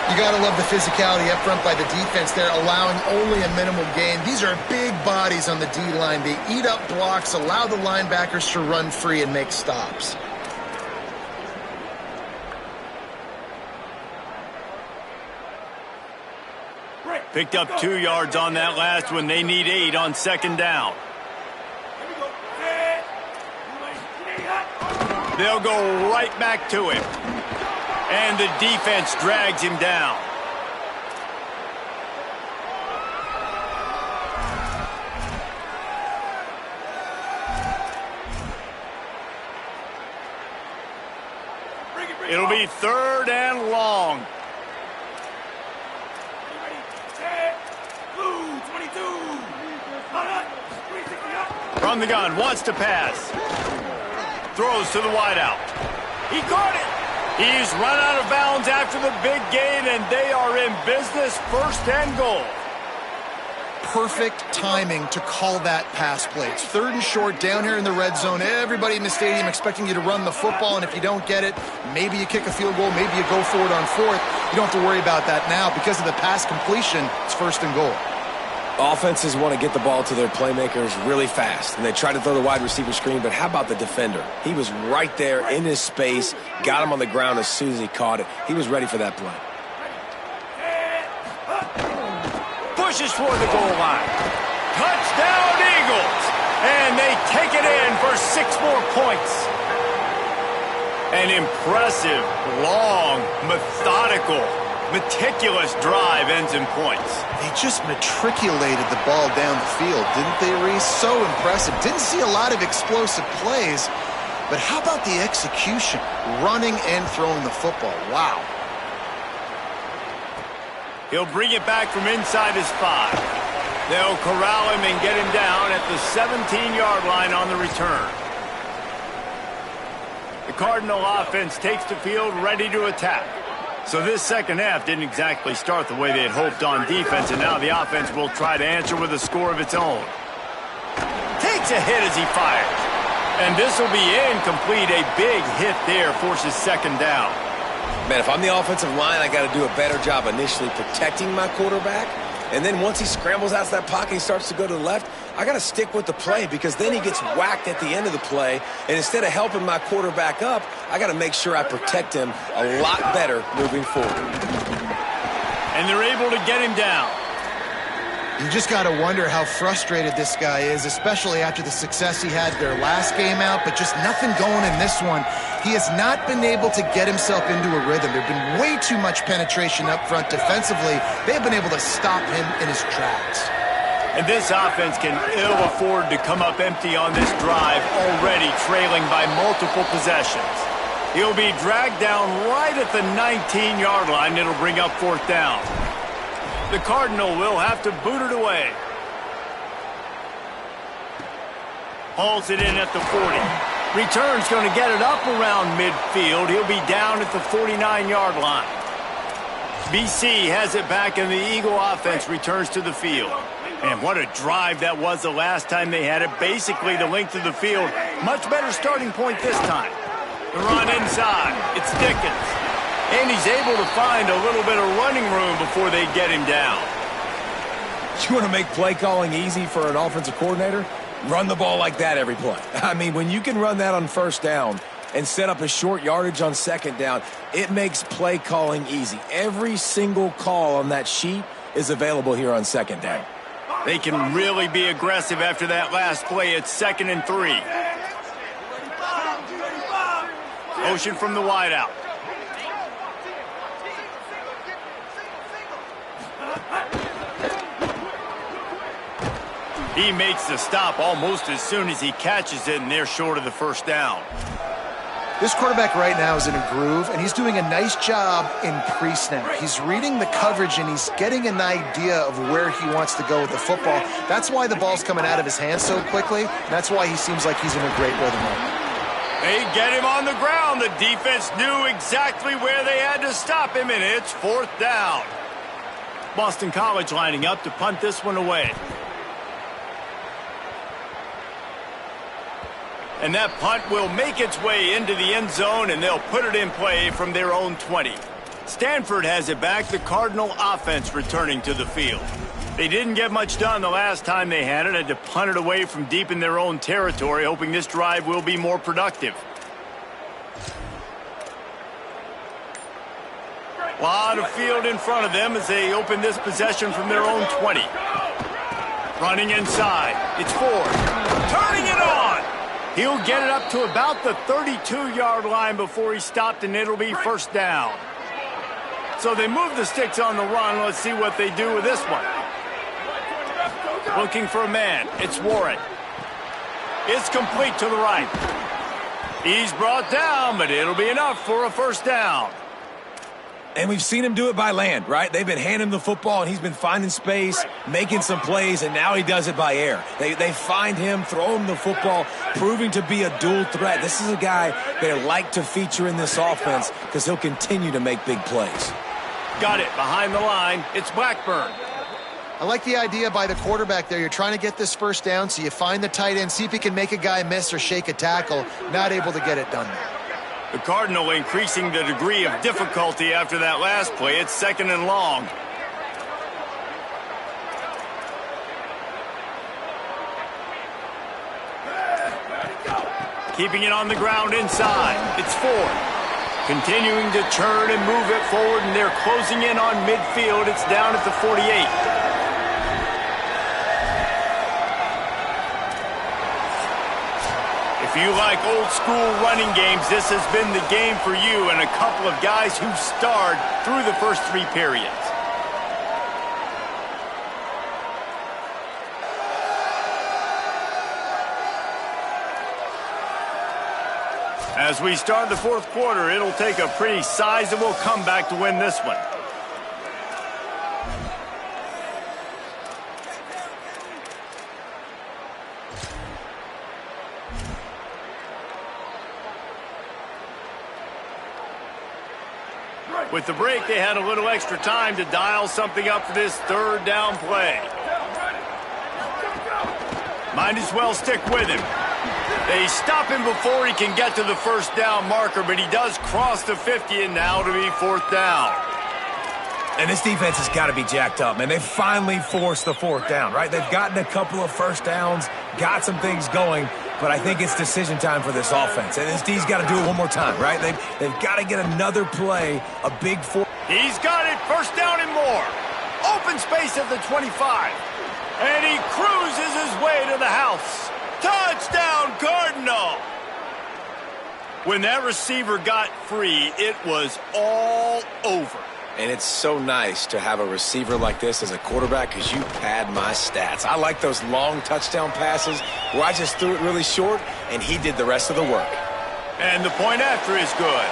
You got to love the physicality up front by the defense there, allowing only a minimal gain. These are big bodies on the D-line. They eat up blocks, allow the linebackers to run free and make stops. Picked up 2 yards on that last one. They need 8 on second down. They'll go right back to him. And the defense drags him down. It'll be 3rd and long. From the gun, wants to pass. Throws to the wideout. He caught it. He's run out of bounds after the big gain, and they are in business, 1st and goal. Perfect timing to call that pass play. It's 3rd and short down here in the red zone. Everybody in the stadium expecting you to run the football, and if you don't get it, maybe you kick a field goal, maybe you go for it on 4th. You don't have to worry about that now. Because of the pass completion, it's 1st and goal. Offenses want to get the ball to their playmakers really fast, and they try to throw the wide receiver screen, but how about the defender? He was right there in his space, got him on the ground as soon as he caught it. He was ready for that play. Pushes toward the goal line. Touchdown, Eagles! And they take it in for 6 more points. An impressive, long, methodical, meticulous drive ends in points. They just matriculated the ball down the field, didn't they, Reese? So impressive. Didn't see a lot of explosive plays, but how about the execution? Running and throwing the football. Wow. He'll bring it back from inside his 5. They'll corral him and get him down at the 17-yard line on the return. The Cardinal offense takes the field ready to attack. So this second half didn't exactly start the way they had hoped on defense, and now the offense will try to answer with a score of its own. Takes a hit as he fires. And this will be incomplete. A big hit there forces second down. Man, if I'm the offensive line, I got to do a better job initially protecting my quarterback. And then once he scrambles out of that pocket, he starts to go to the left, I got to stick with the play because then he gets whacked at the end of the play. And instead of helping my quarterback up, I got to make sure I protect him a lot better moving forward. And they're able to get him down. You just got to wonder how frustrated this guy is, especially after the success he had their last game out, but just nothing going in this one. He has not been able to get himself into a rhythm. There's been way too much penetration up front defensively. They have been able to stop him in his tracks. And this offense can ill afford to come up empty on this drive, already trailing by multiple possessions. He'll be dragged down right at the 19-yard line. It'll bring up 4th down. The Cardinal will have to boot it away. Hauls it in at the 40. Return's going to get it up around midfield. He'll be down at the 49-yard line. BC has it back, and the Eagle offense returns to the field. And what a drive that was the last time they had it. Basically the length of the field. Much better starting point this time. The run inside. It's Dickens. And he's able to find a little bit of running room before they get him down. You want to make play calling easy for an offensive coordinator? Run the ball like that every play. I mean, when you can run that on 1st down and set up a short yardage on 2nd down, it makes play calling easy. Every single call on that sheet is available here on 2nd down. They can really be aggressive after that last play. It's 2nd and 3. Motion from the wideout. He makes the stop almost as soon as he catches it, and they're short of the 1st down. This quarterback right now is in a groove, and he's doing a nice job in pre-snap. He's reading the coverage, and he's getting an idea of where he wants to go with the football. That's why the ball's coming out of his hands so quickly, and that's why he seems like he's in a great rhythm right now. They get him on the ground. The defense knew exactly where they had to stop him, and it's 4th down. Boston College lining up to punt this one away. And that punt will make its way into the end zone, and they'll put it in play from their own 20. Stanford has it back, the Cardinal offense returning to the field. They didn't get much done the last time they had it, had to punt it away from deep in their own territory, hoping this drive will be more productive. A lot of field in front of them as they open this possession from their own 20. Running inside. It's Ford. Turning it on! He'll get it up to about the 32-yard line before he stopped, and it'll be 1st down. So they move the sticks on the run. Let's see what they do with this one. Looking for a man. It's Warren. It's complete to the right. He's brought down, but it'll be enough for a 1st down. And we've seen him do it by land, right? They've been handing him the football, and he's been finding space, making some plays, and now he does it by air. They find him, throw him the football, proving to be a dual threat. This is a guy they like to feature in this offense because he'll continue to make big plays. Got it behind the line. It's Blackburn. I like the idea by the quarterback there. You're trying to get this 1st down, so you find the tight end, see if he can make a guy miss or shake a tackle. Not able to get it done there. The Cardinal increasing the degree of difficulty after that last play. It's 2nd and long. Keeping it on the ground inside. It's Ford. Continuing to turn and move it forward, and they're closing in on midfield. It's down at the 48. If you like old-school running games, this has been the game for you and a couple of guys who starred through the first 3 periods. As we start the 4th quarter, it'll take a pretty sizable comeback to win this one. With the break, they had a little extra time to dial something up for this 3rd down play. Might as well stick with him. They stop him before he can get to the 1st down marker, but he does cross the 50, and now to be 4th down. And this defense has got to be jacked up, man. They finally forced the 4th down, right? They've gotten a couple of 1st downs, got some things going, but I think it's decision time for this offense. And this D's got to do it one more time, right? They've got to get another play, a big 4. He's got it, 1st down and more. Open space at the 25. And he cruises his way to the house. Touchdown, Cardinal! When that receiver got free, it was all over. And it's so nice to have a receiver like this as a quarterback because you pad my stats. I like those long touchdown passes where I just threw it really short and he did the rest of the work. And the point after is good.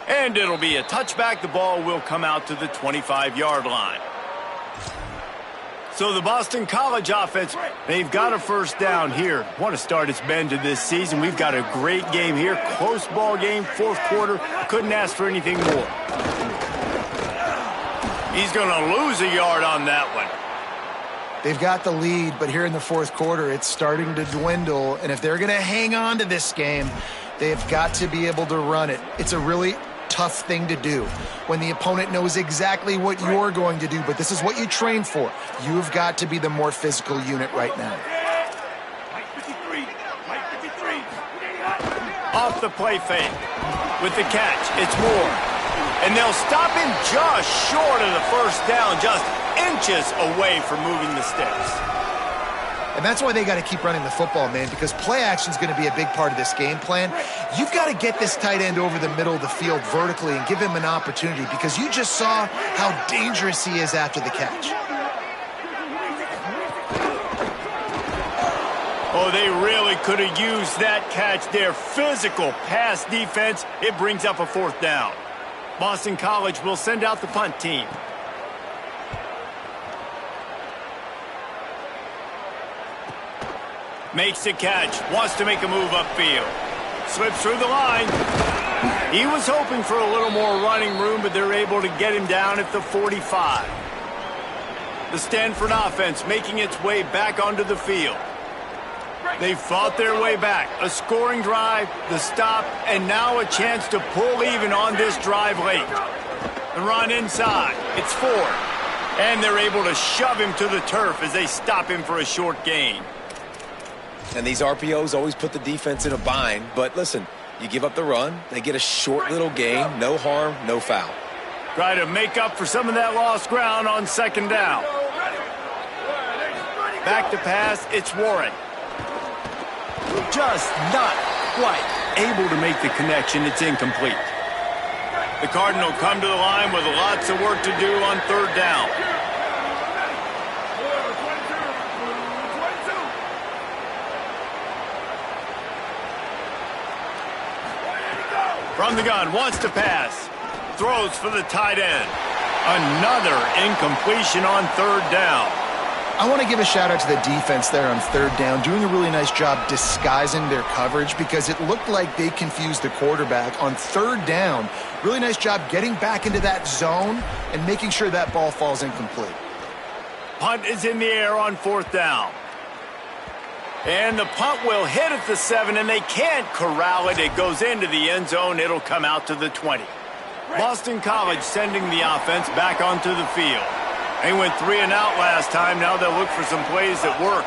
And it'll be a touchback. The ball will come out to the 25-yard line. So the Boston College offense, they've got a 1st down here. What a start it's been to this season. We've got a great game here. Close ball game, 4th quarter. Couldn't ask for anything more. He's going to lose a yard on that one. They've got the lead, but here in the 4th quarter, it's starting to dwindle. And if they're going to hang on to this game, they've got to be able to run it. It's a really tough thing to do when the opponent knows exactly what you're going to do, but this is what you train for. You've got to be the more physical unit right now. Off the play fake. With the catch, it's Moore. And they'll stop him just short of the 1st down, just inches away from moving the sticks. And that's why they got to keep running the football, man, because play action is going to be a big part of this game plan. You've got to get this tight end over the middle of the field vertically and give him an opportunity, because you just saw how dangerous he is after the catch. Oh, they really could have used that catch there. Physical pass defense. It brings up a 4th down. Boston College will send out the punt team. Makes the catch. Wants to make a move upfield. Slips through the line. He was hoping for a little more running room, but they're able to get him down at the 45. The Stanford offense making its way back onto the field. They fought their way back. A scoring drive, the stop, and now a chance to pull even on this drive late. The run inside. It's 4. And they're able to shove him to the turf as they stop him for a short gain. And these RPOs always put the defense in a bind. But listen, you give up the run, they get a short little gain, no harm, no foul. Try to make up for some of that lost ground on 2nd down. Back to pass, it's Warren. Just not quite able to make the connection. It's incomplete. The Cardinal come to the line with lots of work to do on 3rd down. From the gun, wants to pass. Throws for the tight end. Another incompletion on 3rd down. I want to give a shout out to the defense there on 3rd down, doing a really nice job disguising their coverage, because it looked like they confused the quarterback on 3rd down. Really nice job getting back into that zone and making sure that ball falls incomplete. Punt is in the air on 4th down. And the punt will hit at the 7, and they can't corral it. It goes into the end zone. It'll come out to the 20. Boston College sending the offense back onto the field. They went 3 and out last time. Now they'll look for some plays that work.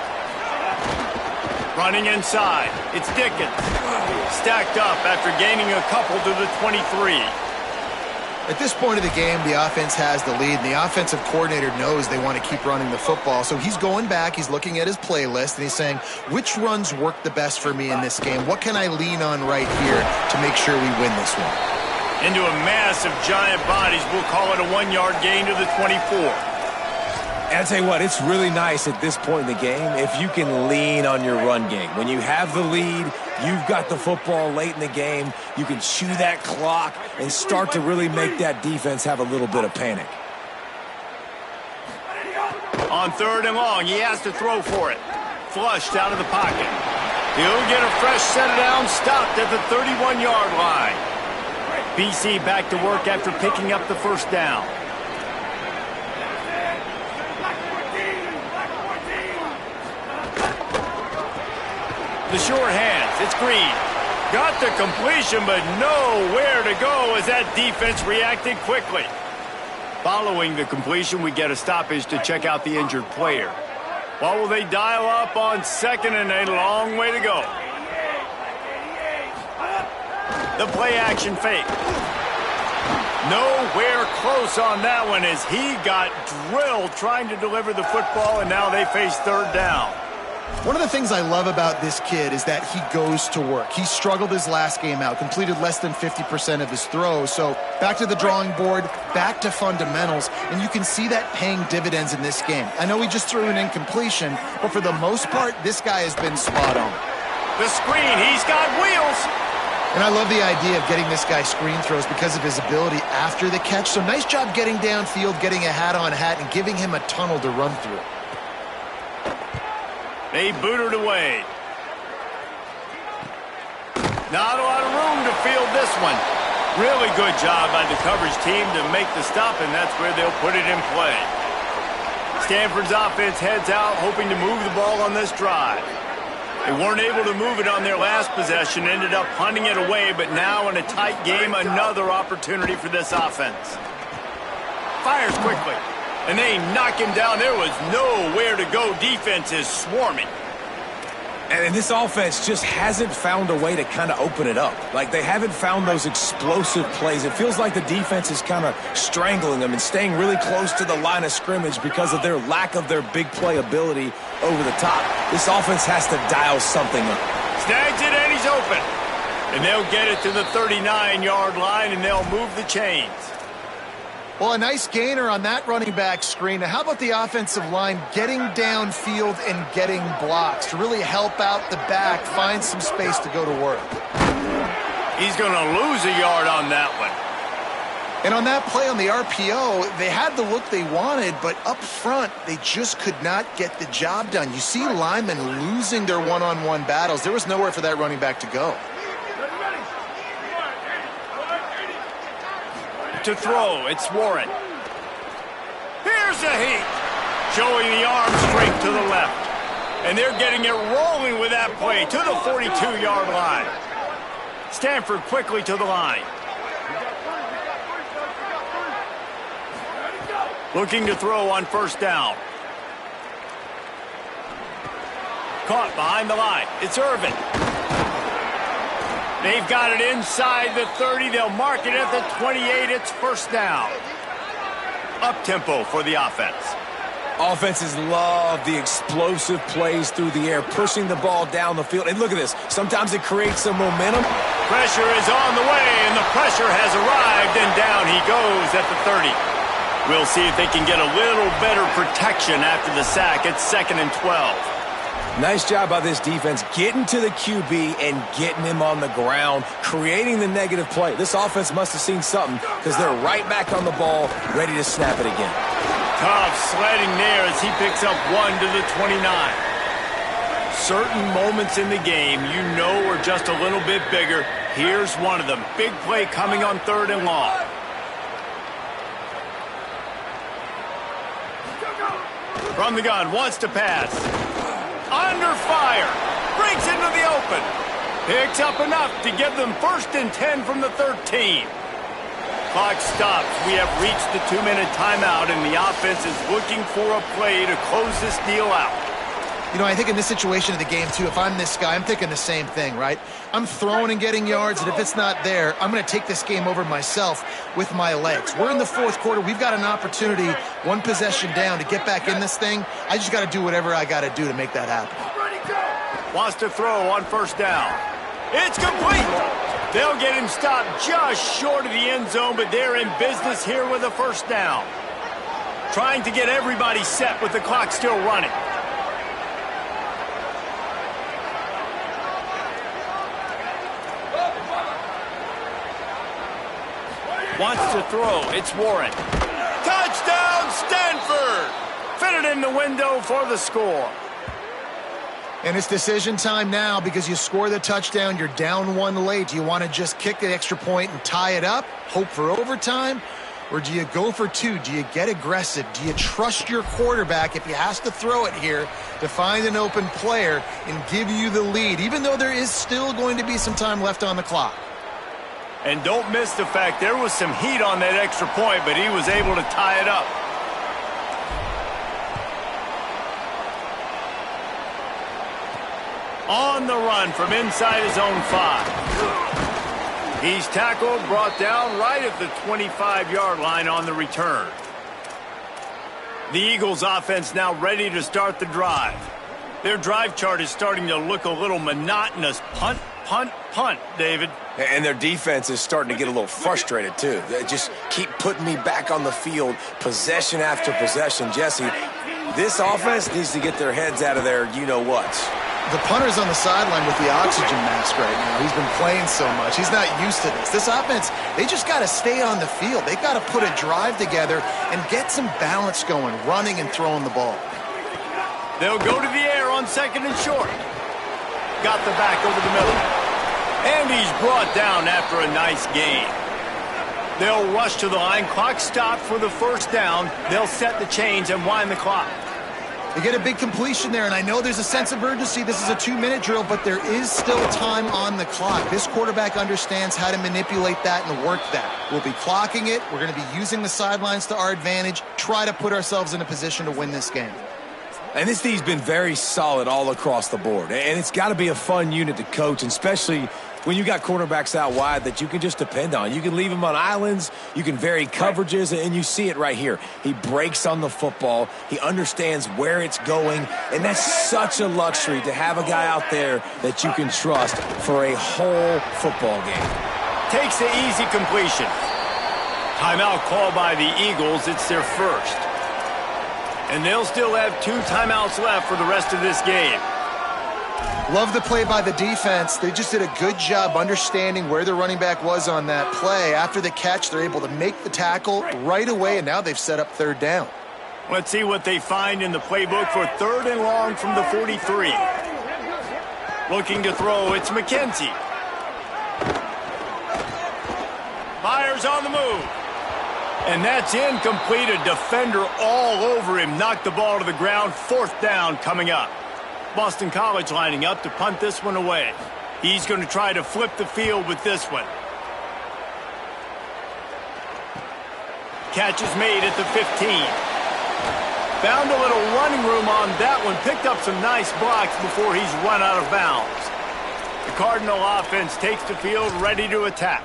Running inside. It's Dickens. Stacked up after gaining a couple to the 23. At this point of the game, the offense has the lead, and the offensive coordinator knows they want to keep running the football. So he's going back, he's looking at his playlist, and he's saying, which runs work the best for me in this game? What can I lean on right here to make sure we win this one? Into a mass of giant bodies. We'll call it a 1-yard gain to the 24. And I'll tell you what, it's really nice at this point in the game if you can lean on your run game. When you have the lead, you've got the football late in the game, you can chew that clock and start to really make that defense have a little bit of panic. On 3rd and long, he has to throw for it. Flushed out of the pocket. He'll get a fresh set down, stopped at the 31-yard line. BC back to work after picking up the 1st down. The short hands, it's Green. Got the completion, but nowhere to go as that defense reacted quickly. Following the completion, we get a stoppage to check out the injured player. What will they dial up on 2nd and a long way to go? The play action fake. Nowhere close on that one as he got drilled trying to deliver the football, and now they face 3rd down. One of the things I love about this kid is that he goes to work. He struggled his last game out, completed less than 50% of his throws. So back to the drawing board, back to fundamentals, and you can see that paying dividends in this game. I know he just threw an incompletion, but for the most part, this guy has been spot on. The screen, he's got wheels. And I love the idea of getting this guy screen throws because of his ability after the catch. So nice job getting downfield, getting a hat-on-hat, and giving him a tunnel to run through. They booted away. Not a lot of room to field this one. Really good job by the coverage team to make the stop, and that's where they'll put it in play. Stanford's offense heads out, hoping to move the ball on this drive. They weren't able to move it on their last possession, ended up punting it away, but now in a tight game, another opportunity for this offense. Fires quickly. And they knock him down. There was nowhere to go. Defense is swarming. And this offense just hasn't found a way to kind of open it up. Like, they haven't found those explosive plays. It feels like the defense is kind of strangling them and staying really close to the line of scrimmage because of their lack of their big play ability over the top. This offense has to dial something up. Snags it, and he's open. And they'll get it to the 39-yard line, and they'll move the chains. Well, a nice gainer on that running back screen. Now, how about the offensive line getting downfield and getting blocks to really help out the back, find some space to go to work? He's going to lose a yard on that one. And on that play on the RPO, they had the look they wanted, but up front, they just could not get the job done. You see linemen losing their one-on-one battles. There was nowhere for that running back to go. To throw, it's Warren. Here's a heat. Showing the arm straight to the left. And they're getting it rolling with that play to the 42-yard line. Stanford quickly to the line. Looking to throw on first down. Caught behind the line. It's Irvin. They've got it inside the 30. They'll mark it at the 28. It's first down. Up-tempo for the offense. Offenses love the explosive plays through the air, pushing the ball down the field. And look at this. Sometimes it creates some momentum. Pressure is on the way, and the pressure has arrived, and down he goes at the 30. We'll see if they can get a little better protection after the sack. It's 2nd and 12. Nice job by this defense getting to the QB and getting him on the ground, creating the negative play. This offense must have seen something because they're right back on the ball, ready to snap it again. Tough sledding there as he picks up 1 to the 29. Certain moments in the game you know are just a little bit bigger. Here's one of them. Big play coming on 3rd and long. From the gun, wants to pass. Under fire. Breaks into the open. Picks up enough to give them 1st and 10 from the 13. Clock stops. We have reached the 2-minute timeout, and the offense is looking for a play to close this deal out. You know, I think in this situation of the game, too, if I'm this guy, I'm thinking the same thing, right? I'm throwing and getting yards, and if it's not there, I'm going to take this game over myself with my legs. We're in the 4th quarter. We've got an opportunity, 1 possession down, to get back in this thing. I just got to do whatever I got to do to make that happen. Wants to throw on first down. It's complete. They'll get him stopped just short of the end zone, but they're in business here with a first down. Trying to get everybody set with the clock still running. Wants to throw. It's Warren. Touchdown, Stanford! Fitted in the window for the score. And it's decision time now because you score the touchdown, you're down 1 late. Do you want to just kick the extra point and tie it up, hope for overtime? Or do you go for 2? Do you get aggressive? Do you trust your quarterback if he has to throw it here to find an open player and give you the lead, even though there is still going to be some time left on the clock? And don't miss the fact there was some heat on that extra point, but he was able to tie it up. On the run from inside his own 5. He's tackled, brought down right at the 25-yard line on the return. The Eagles offense now ready to start the drive. Their drive chart is starting to look a little monotonous. Punt, punt, punt, David. And their defense is starting to get a little frustrated, too. They just keep putting me back on the field, possession after possession. Jesse, this offense needs to get their heads out of their you-know-whats. The punter's on the sideline with the oxygen mask right now. He's been playing so much. He's not used to this. This offense, they just got to stay on the field. They've got to put a drive together and get some balance going, running and throwing the ball. They'll go to the air on 2nd and short. Got the back over the middle. And he's brought down after a nice gain. They'll rush to the line. Clock stopped for the first down. They'll set the chains and wind the clock. They get a big completion there, and I know there's a sense of urgency. This is a 2-minute drill, but there is still time on the clock. This quarterback understands how to manipulate that and work that. We'll be clocking it. We're going to be using the sidelines to our advantage, try to put ourselves in a position to win this game. And this D's been very solid all across the board. And it's got to be a fun unit to coach, and especially when you got cornerbacks out wide that you can just depend on. You can leave them on islands, you can vary coverages, and you see it right here. He breaks on the football, he understands where it's going, and that's such a luxury to have a guy out there that you can trust for a whole football game. Takes the easy completion. Timeout called by the Eagles. It's their first. And they'll still have 2 timeouts left for the rest of this game. Love the play by the defense. They just did a good job understanding where the running back was on that play. After the catch, they're able to make the tackle right away, and now they've set up 3rd down. Let's see what they find in the playbook for 3rd and long from the 43. Looking to throw, it's McKenzie. Fires on the move. And that's incomplete. A defender all over him. Knocked the ball to the ground. 4th down coming up. Boston College lining up to punt this one away. He's going to try to flip the field with this one. Catch is made at the 15. Found a little running room on that one. Picked up some nice blocks before he's run out of bounds. The Cardinal offense takes the field ready to attack.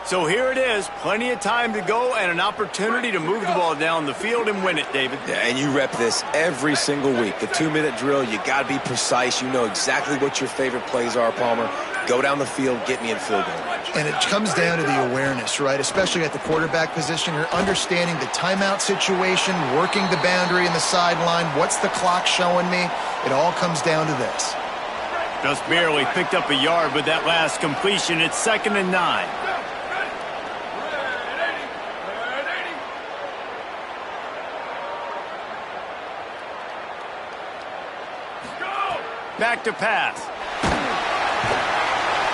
So here it is, plenty of time to go and an opportunity to move the ball down the field and win it, David. Yeah, and you rep this every single week. The 2-minute drill, you got to be precise. You know exactly what your favorite plays are, Palmer. Go down the field, get me in field goal range. And it comes down to the awareness, right? Especially at the quarterback position. You're understanding the timeout situation, working the boundary and the sideline. What's the clock showing me? It all comes down to this. Just barely picked up a yard with that last completion. It's 2nd and 9. Back to pass.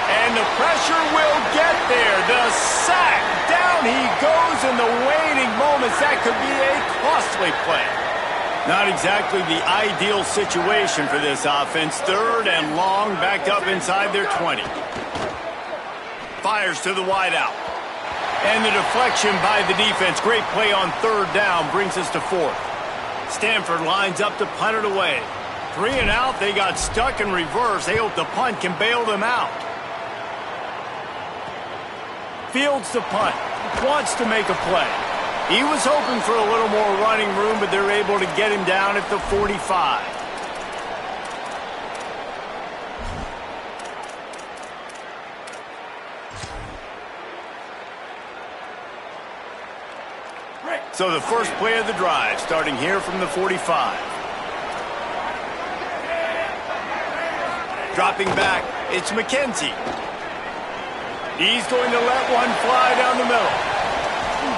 And the pressure will get there. The sack. Down he goes in the waiting moments. That could be a costly play. Not exactly the ideal situation for this offense. 3rd and long, backed up inside their 20. Fires to the wideout. And the deflection by the defense. Great play on 3rd down brings us to 4th. Stanford lines up to punt it away. 3 and out, they got stuck in reverse. They hope the punt can bail them out. Fields the punt. Wants to make a play. He was hoping for a little more running room, but they're able to get him down at the 45. So the first play of the drive, starting here from the 45. Dropping back, it's McKenzie. He's going to let one fly down the middle.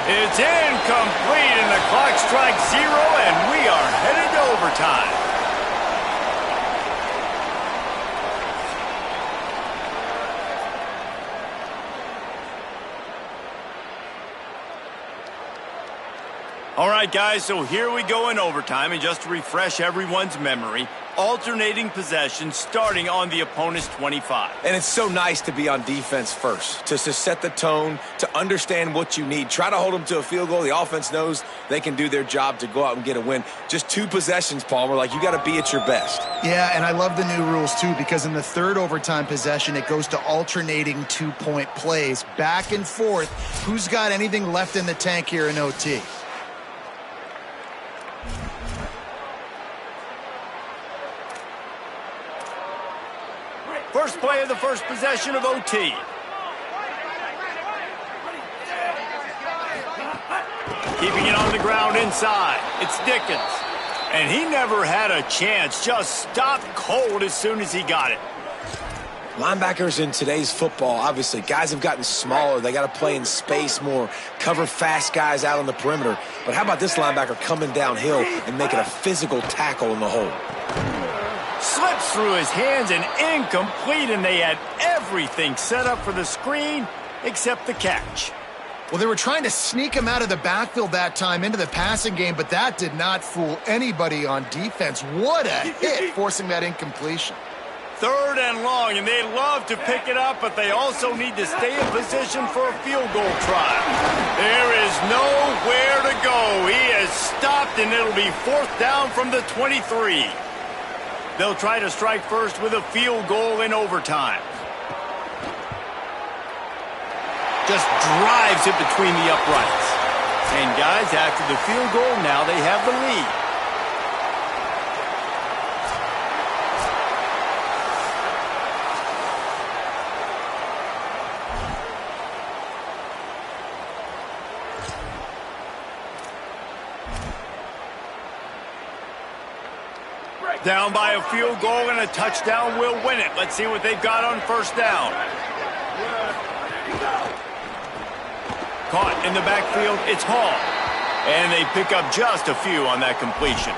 It's incomplete, and the clock strikes 0, and we are headed to overtime. All right, guys, so here we go in overtime, and just to refresh everyone's memory, alternating possession starting on the opponent's 25. And it's so nice to be on defense first, to set the tone, to understand what you need. Try to hold them to a field goal. The offense knows they can do their job to go out and get a win. Just 2 possessions, Palmer. Like, you got to be at your best. Yeah, and I love the new rules, too, because in the 3rd overtime possession, it goes to alternating 2-point plays. Back and forth. Who's got anything left in the tank here in OT? First play of the first possession of OT. Keeping it on the ground inside. It's Dickens. And he never had a chance. Just stopped cold as soon as he got it. Linebackers in today's football, obviously, guys have gotten smaller. They got to play in space more, cover fast guys out on the perimeter. But how about this linebacker coming downhill and making a physical tackle in the hole? Slips through his hands and incomplete, and they had everything set up for the screen except the catch. Well, they were trying to sneak him out of the backfield that time into the passing game, but that did not fool anybody on defense. What a hit, forcing that incompletion. 3rd and long, and they love to pick it up, but they also need to stay in position for a field goal try. There is nowhere to go. He is stopped, and it'll be 4th down from the 23. They'll try to strike first with a field goal in overtime. Just drives it between the uprights. And guys, after the field goal, now they have the lead. Down by a field goal and a touchdown will win it. Let's see what they've got on 1st down. Caught in the backfield, it's Hall. And they pick up just a few on that completion.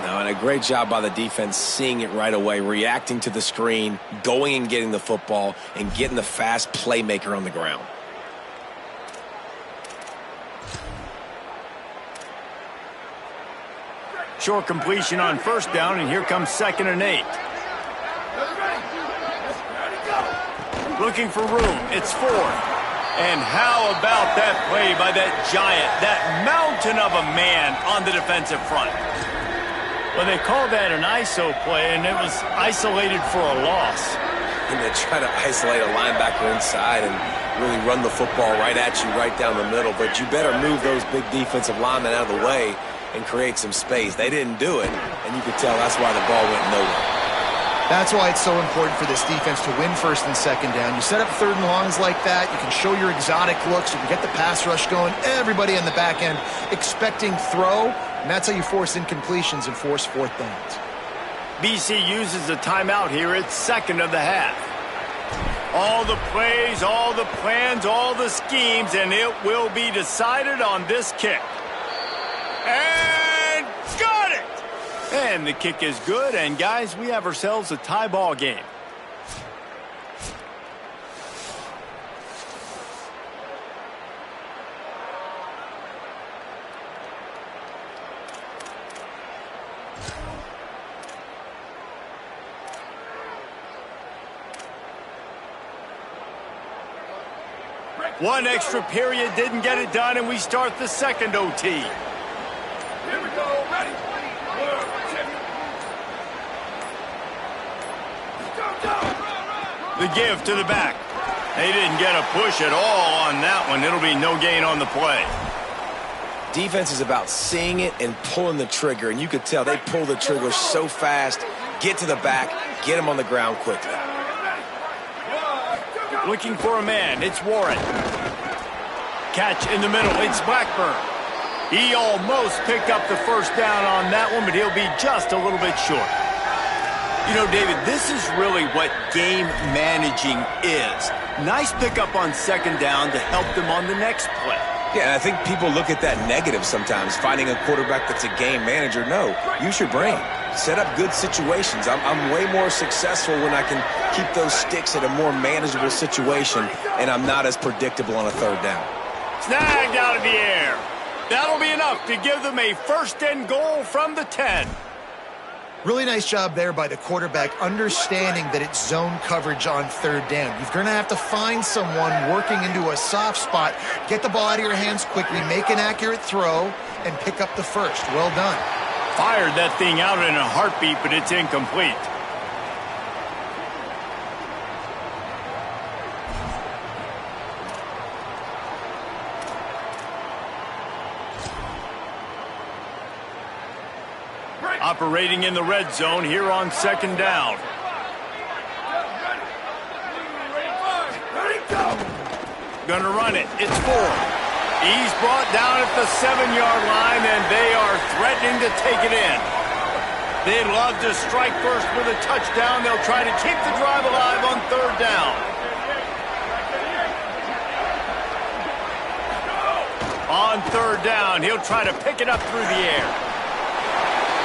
Now, and a great job by the defense seeing it right away, reacting to the screen, going and getting the football, and getting the fast playmaker on the ground. Short completion on 1st down, and here comes 2nd and 8. Looking for room, it's 4th. And how about that play by that giant, that mountain of a man on the defensive front? Well, they called that an ISO play, and it was isolated for a loss. And they try to isolate a linebacker inside and really run the football right at you, right down the middle. But you better move those big defensive linemen out of the way and create some space. They didn't do it, and you could tell that's why the ball went nowhere. That's why it's so important for this defense to win 1st and 2nd down. You set up 3rd and longs like that. You can show your exotic looks. You can get the pass rush going. Everybody on the back end expecting throw, and that's how you force incompletions and force 4th downs. BC uses a timeout here. It's 2nd of the half. All the plays, all the plans, all the schemes, and it will be decided on this kick. And got it! And the kick is good, and guys, we have ourselves a tie ball game. One extra period didn't get it done, and we start the 2nd OT. Here we go, ready? The give to the back. They didn't get a push at all on that one. It'll be no gain on the play. Defense is about seeing it and pulling the trigger, and you could tell they pull the trigger so fast, get to the back, get him on the ground quickly. Looking for a man, it's Warren. Catch in the middle, it's Blackburn. He almost picked up the 1st down on that one, but he'll be just a little bit short. You know, David, this is really what game managing is. Nice pickup on 2nd down to help them on the next play. Yeah, and I think people look at that negative sometimes, finding a quarterback that's a game manager. No, use your brain. Set up good situations. I'm way more successful when I can keep those sticks at a more manageable situation, and I'm not as predictable on a 3rd down. Snagged out of the air. That'll be enough to give them a 1st and goal from the 10. Really nice job there by the quarterback, understanding that it's zone coverage on 3rd down. You're going to have to find someone working into a soft spot, get the ball out of your hands quickly, make an accurate throw, and pick up the 1st. Well done. Fired that thing out in a heartbeat, but it's incomplete. Operating in the red zone here on 2nd down. Gonna run it. It's 4. He's brought down at the 7-yard line, and they are threatening to take it in. They'd love to strike first with a touchdown. They'll try to keep the drive alive on 3rd down. On 3rd down, he'll try to pick it up through the air.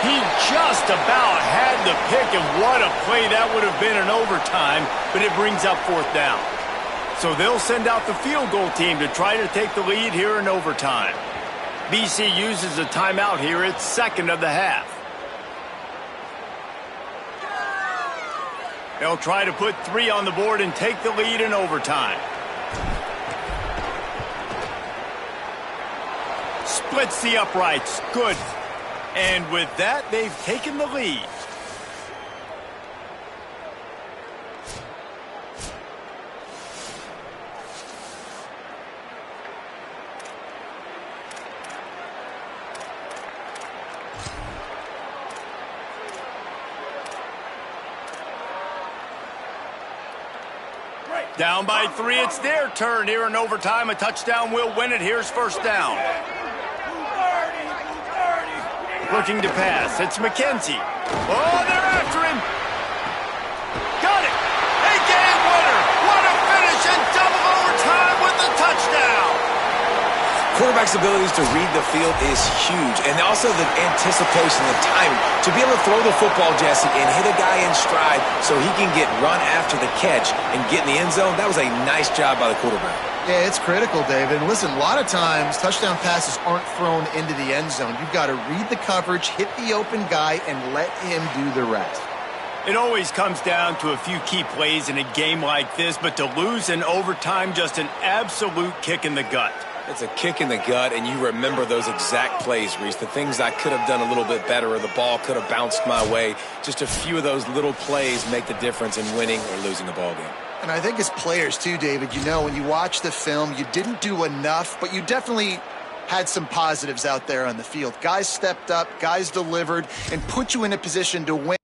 He just about had the pick, and what a play that would have been in overtime, but it brings up 4th down. So they'll send out the field goal team to try to take the lead here in overtime. BC uses a timeout here. It's 2nd of the half. They'll try to put 3 on the board and take the lead in overtime. Splits the uprights. Good. And with that, they've taken the lead. Down by 3, it's their turn here in overtime. A touchdown will win it. Here's first down. Looking to pass. It's McKenzie. Oh, they're after him. Got it. A game winner. What a finish in double overtime with the touchdown. Quarterback's abilities to read the field is huge, and also the anticipation, the timing. To be able to throw the football, Jesse, and hit a guy in stride so he can get run after the catch and get in the end zone, that was a nice job by the quarterback. Yeah, it's critical, David. And listen, a lot of times touchdown passes aren't thrown into the end zone. You've got to read the coverage, hit the open guy, and let him do the rest. It always comes down to a few key plays in a game like this, but to lose in overtime, just an absolute kick in the gut. It's a kick in the gut, and you remember those exact plays, Reese. The things I could have done a little bit better, or the ball could have bounced my way. Just a few of those little plays make the difference in winning or losing a ball game. And I think as players too, David, you know, when you watch the film, you didn't do enough, but you definitely had some positives out there on the field. Guys stepped up, guys delivered, and put you in a position to win.